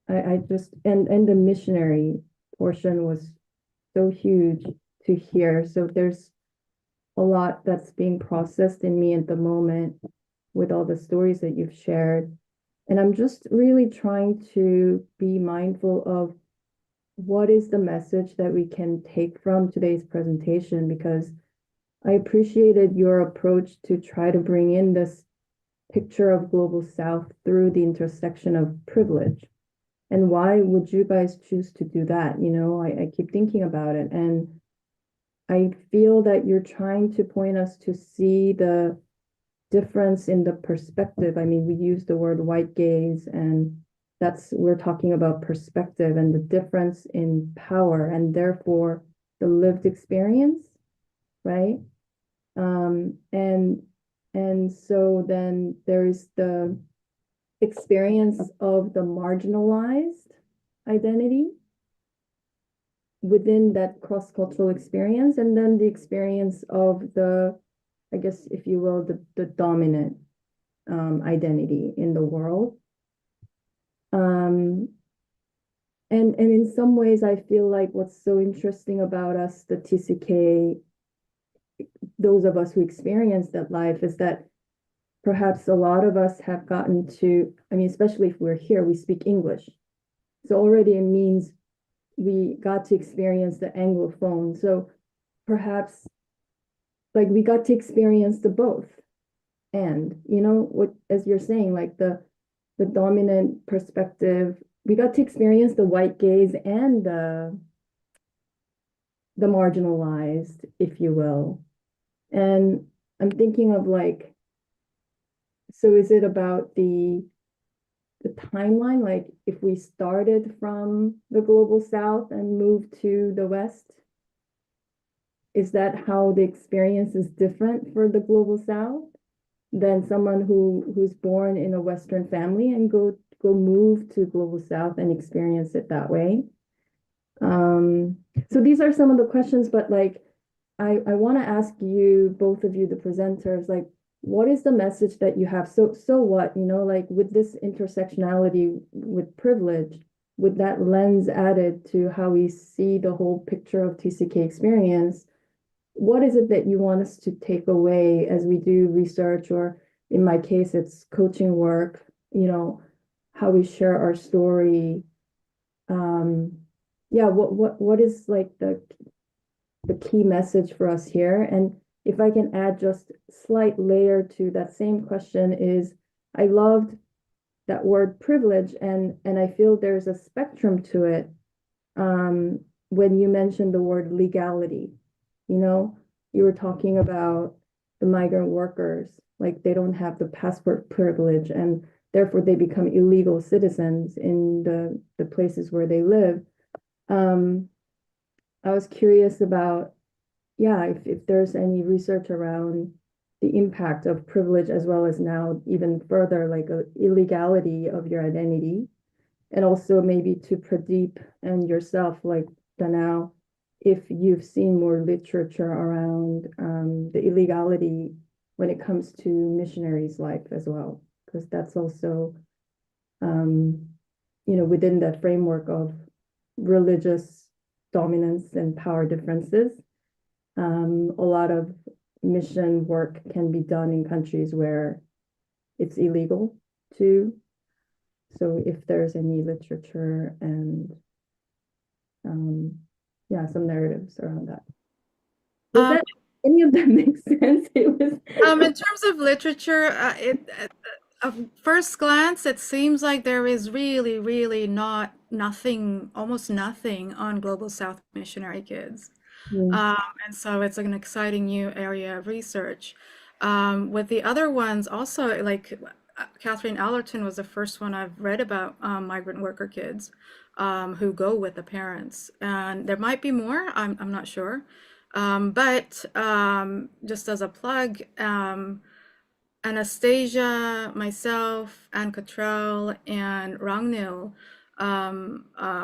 I just and the missionary portion was so huge to hear. So there's a lot that's being processed in me at the moment with all the stories that you've shared. And I'm just really trying to be mindful of what is the message that we can take from today's presentation? Because I appreciated your approach to try to bring in this picture of Global South through the intersection of privilege. And why would you guys choose to do that? You know, I keep thinking about it, and I feel that you're trying to point us to see the difference in the perspective. I mean, we use the word white gaze, and we're talking about perspective and the difference in power, and therefore the lived experience, right? And so then there's the experience of the marginalized identity within that cross-cultural experience, and then the experience of the, I guess, if you will, the dominant identity in the world. And in some ways, I feel like what's so interesting about us, the TCK, those of us who experience that life, is that perhaps a lot of us have gotten to, I mean, especially if we're here, we speak English. So already it means we got to experience the Anglophone. So perhaps like we got to experience the both. And, you know, what, as you're saying, like the dominant perspective, we got to experience the white gaze and the marginalized, if you will. And I'm thinking of like, so is it about the timeline? Like if we started from the Global South and moved to the West, is that how the experience is different for the Global South than someone who's born in a Western family and go move to Global South and experience it that way? So these are some of the questions, but like I want to ask you, both of you, the presenters, like, what is the message that you have? So what, you know, like with this intersectionality with privilege, with that lens added to how we see the whole picture of TCK experience, what is it that you want us to take away as we do research, or in my case, it's coaching work, you know, how we share our story? Yeah, what is like the key message for us here? And if I can add just slight layer to that same question is, I loved that word privilege, and I feel there's a spectrum to it. When you mentioned the word legality, you know, you were talking about the migrant workers, like they don't have the passport privilege, and therefore they become illegal citizens in the places where they live. I was curious about, yeah, if there's any research around the impact of privilege, as well as now even further, like illegality of your identity. And also maybe to Pradeep and yourself, like Danau, if you've seen more literature around the illegality when it comes to missionaries' life as well, because that's also, you know, within that framework of religious dominance and power differences. A lot of mission work can be done in countries where it's illegal too. So if there's any literature and yeah, some narratives around that. Does that any of that make sense? It was in terms of literature, at first glance, it seems like there is really nothing, almost nothing on Global South missionary kids. And so it's like an exciting new area of research. With the other ones also, like Catherine Allerton was the first one I've read about migrant worker kids who go with the parents. And there might be more, I'm not sure. But just as a plug, Anastasia, myself, Anne Cottrell, and Ragnhild,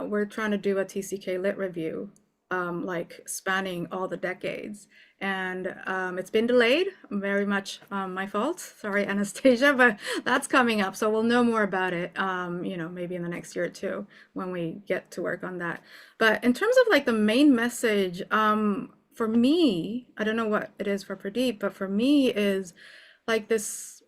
we're trying to do a TCK Lit review, like spanning all the decades. And it's been delayed, very much my fault. Sorry, Anastasia, but that's coming up. So we'll know more about it, you know, maybe in the next year or two when we get to work on that. But in terms of like the main message, for me, I don't know what it is for Pradeep, but for me is like this,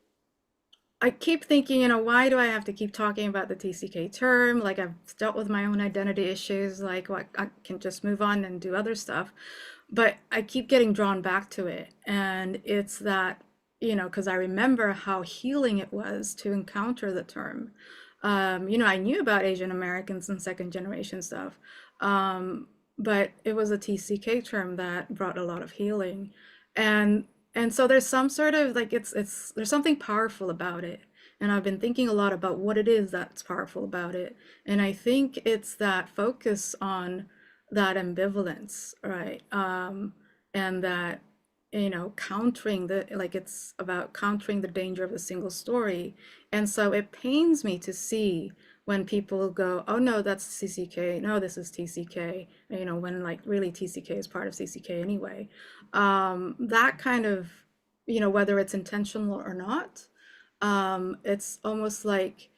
I keep thinking, you know, why do I have to keep talking about the TCK term? Like, I've dealt with my own identity issues, like, well, I can just move on and do other stuff. But I keep getting drawn back to it. And it's that, you know, because I remember how healing it was to encounter the term. You know, I knew about Asian Americans and second generation stuff, but it was a TCK term that brought a lot of healing. And so there's some sort of like it's there's something powerful about it. And I've been thinking a lot about what it is that's powerful about it. And I think it's that focus on that ambivalence, right? And that, you know, countering the, like, it's about countering the danger of a single story. And so it pains me to see when people go, oh no, that's CCK, no, this is TCK, you know, when like really TCK is part of CCK anyway. That kind of, you know, whether it's intentional or not, it's almost like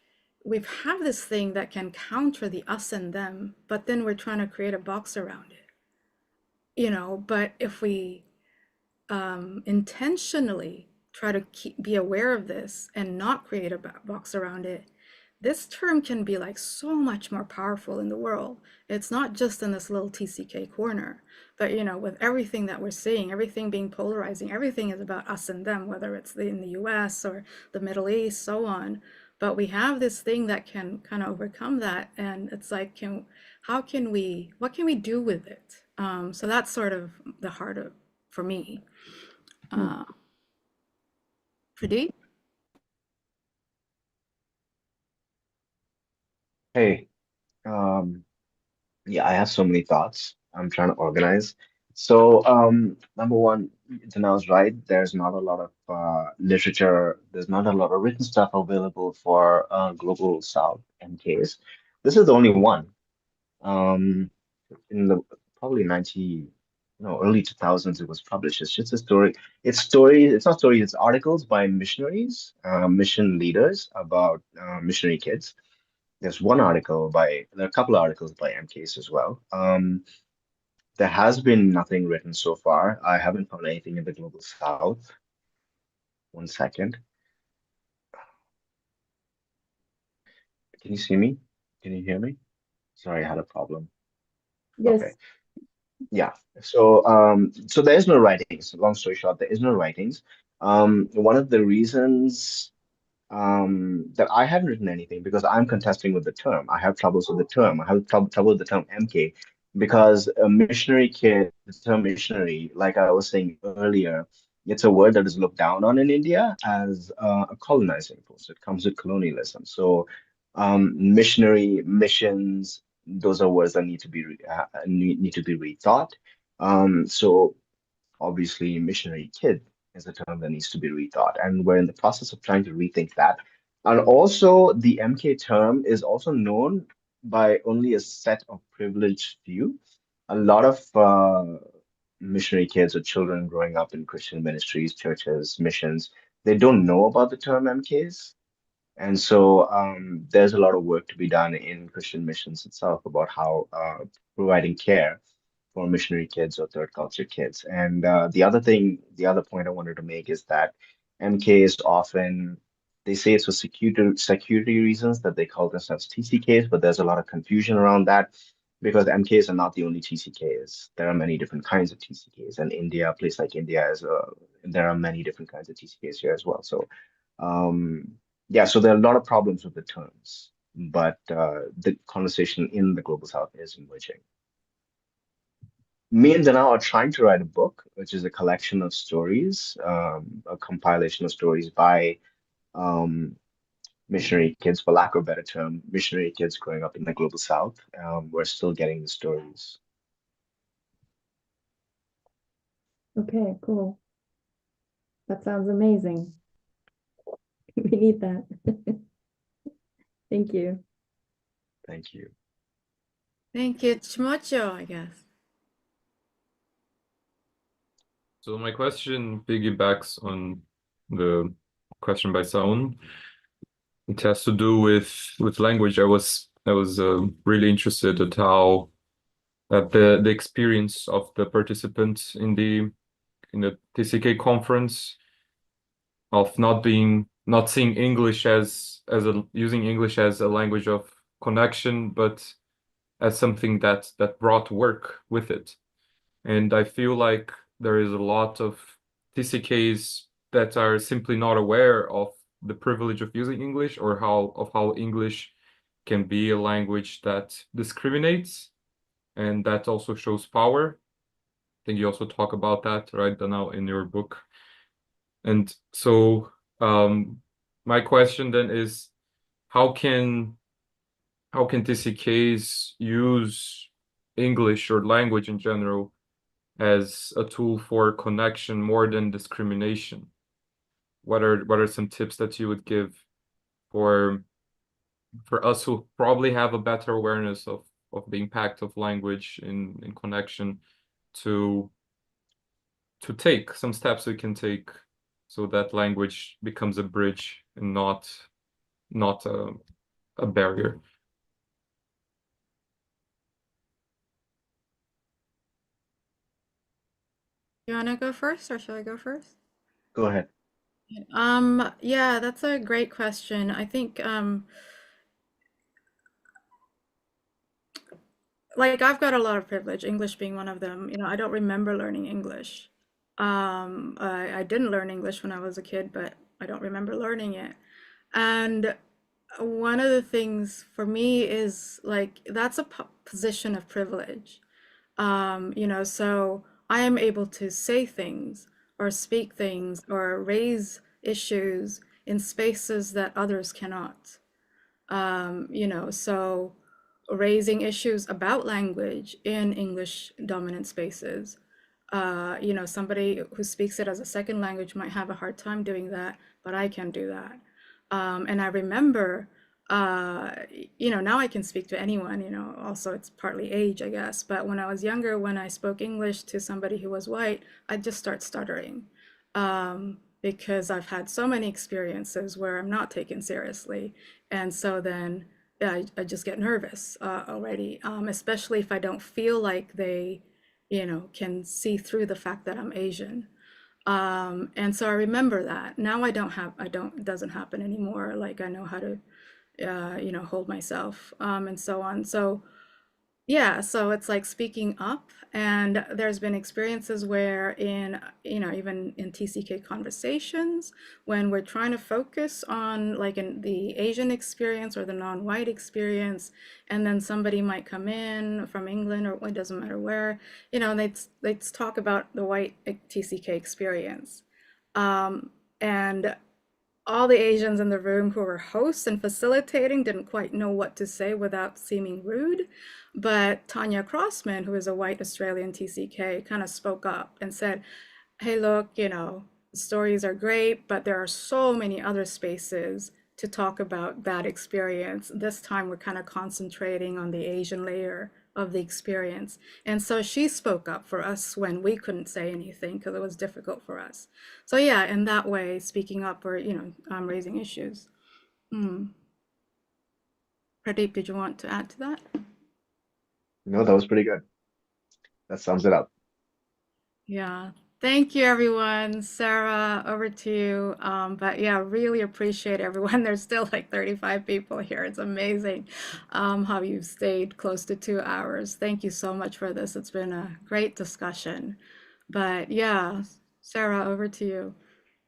we have this thing that can counter the us and them, but then we're trying to create a box around it, you know. But if we intentionally try to be aware of this and not create a box around it, this term can be like so much more powerful in the world. It's not just in this little TCK corner, but, you know, with everything that we're seeing, everything being polarizing, everything is about us and them, whether it's in the US or the Middle East, so on. But we have this thing that can kind of overcome that. And it's like, what can we do with it? So that's sort of the heart of, for me. Pradeep? Hey, yeah, I have so many thoughts. I'm trying to organize. So, number one, Danau's right. There's not a lot of literature. There's not a lot of written stuff available for Global South MKs. This is the only one. Um, in the probably 90, no, early 2000s, it was published. It's just a story. It's stories. It's not stories. It's articles by missionaries, mission leaders about missionary kids. There's one article by, there are a couple of articles by MKs as well. There has been nothing written so far. I haven't found anything in the Global South. One second. Can you see me? Can you hear me? Sorry, I had a problem. Yes. Okay. Yeah. So there is no writings. Long story short, there is no writings. One of the reasons that I haven't written anything because I'm contesting with the term. I have troubles with the term. I have trouble with the term MK because a missionary kid, the term missionary, like I was saying earlier, it's a word that is looked down on in India as a colonizing force. It comes with colonialism. So missionary, missions, those are words that need to be need to be rethought. So obviously, missionary kid is a term that needs to be rethought, and we're in the process of trying to rethink that. And also, the MK term is also known by only a set of privileged few. A lot of missionary kids or children growing up in Christian ministries, churches, missions, they don't know about the term MKs. And so there's a lot of work to be done in Christian missions itself about how providing care for missionary kids or third culture kids. And the other point I wanted to make is that MK is often, they say it's for security reasons that they call themselves TCKs, but there's a lot of confusion around that because MKs are not the only TCKs. There are many different kinds of TCKs, and India, a place like India, there are many different kinds of TCKs here as well. So, um, yeah, so there are a lot of problems with the terms, but the conversation in the Global South is emerging. Me and Danao are trying to write a book, which is a collection of stories, a compilation of stories by um, missionary kids, for lack of a better term, missionary kids growing up in the Global South. We're still getting the stories. Okay, cool. That sounds amazing. We need that. Thank you. Thank you. Thank you. Chimocho, I guess. So my question piggybacks on the question by Saun. It has to do with language. I was really interested at how the experience of the participants in the TCK conference of not being not seeing English as using English as a language of connection, but as something that brought work with it. And I feel like there is a lot of TCKs that are simply not aware of the privilege of using English, or how English can be a language that discriminates and that also shows power. I think you also talk about that, right, Danau, in your book. And so my question then is, how can TCKs use English or language in general as a tool for connection more than discrimination? What are some tips that you would give for us who probably have a better awareness of the impact of language in connection, to take some steps we can take so that language becomes a bridge and not a barrier? You want to go first, or shall I go first? Go ahead. Yeah, that's a great question. I think like I've got a lot of privilege, English being one of them. You know, I don't remember learning English. I didn't learn English when I was a kid, but I don't remember learning it. And one of the things for me is like that's a position of privilege. You know, so I am able to say things or speak things or raise issues in spaces that others cannot. You know, so raising issues about language in English dominant spaces. You know, somebody who speaks it as a second language might have a hard time doing that, but I can do that. And I remember, you know, now I can speak to anyone, you know, also it's partly age, I guess. But when I was younger, when I spoke English to somebody who was white, I'd just start stuttering. Because I've had so many experiences where I'm not taken seriously. And so then I just get nervous already, especially if I don't feel like they, you know, can see through the fact that I'm Asian. And so I remember that. Now it doesn't happen anymore. Like I know how to, you know, hold myself and so on. So yeah, so it's like speaking up, and there's been experiences where in, you know, even in TCK conversations, when we're trying to focus on like in the Asian experience or the non-white experience, and then somebody might come in from England or it doesn't matter where, you know, and they'd talk about the white TCK experience. And all the Asians in the room who were hosts and facilitating didn't quite know what to say without seeming rude. But Tanya Crossman, who is a white Australian TCK, kind of spoke up and said, hey, look, you know, the stories are great, but there are so many other spaces to talk about that experience. This time we're kind of concentrating on the Asian layer of the experience. And so she spoke up for us when we couldn't say anything because it was difficult for us. So yeah, in that way, speaking up or, you know, raising issues. Pradeep, did you want to add to that? No, that was pretty good. That sums it up. Yeah. Thank you, everyone. Sarah, over to you. But yeah, really appreciate everyone. There's still like 35 people here. It's amazing how you've stayed close to 2 hours. Thank you so much for this. It's been a great discussion. But yeah, Sarah, over to you.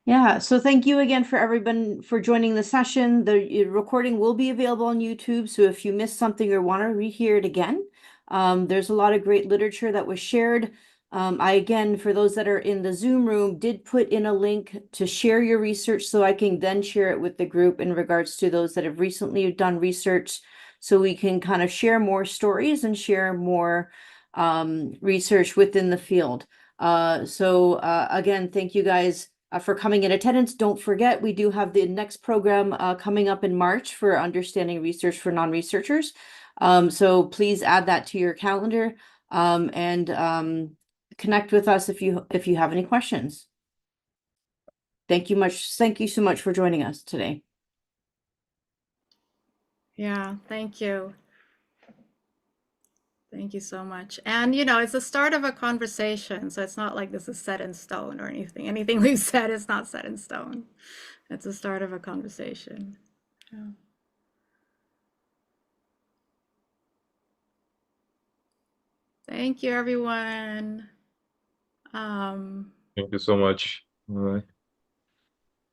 Yeah, so thank you again for everyone for joining the session. The recording will be available on YouTube, so if you missed something or want to rehear it again, there's a lot of great literature that was shared. I, again, for those that are in the Zoom room, did put in a link to share your research so I can then share it with the group in regards to those that have recently done research, so we can kind of share more stories and share more research within the field. Again, thank you guys for coming in attendance. Don't forget, we do have the next program coming up in March for understanding research for non-researchers. So please add that to your calendar and connect with us if you have any questions. Thank you so much for joining us today. Yeah, thank you. Thank you so much. And, you know, it's the start of a conversation, so it's not like this is set in stone or anything. Anything we've said is not set in stone. It's the start of a conversation. Yeah. Thank you, everyone. Thank you so much. Bye.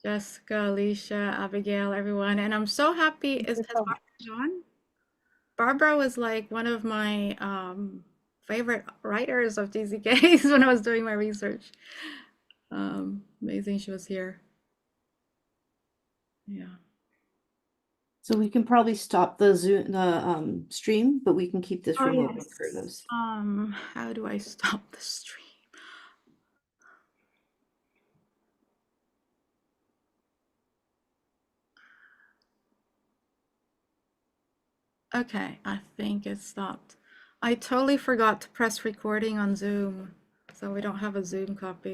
Jessica, Alicia, Abigail, everyone. And I'm so happy. Has Barbara gone? Barbara was like one of my favorite writers of TCKs when I was doing my research. Amazing she was here. Yeah. So we can probably stop the Zoom, the stream, but we can keep this Oh, room open yes. for those. How do I stop the stream? Okay, I think it stopped. I totally forgot to press recording on Zoom, so we don't have a Zoom copy.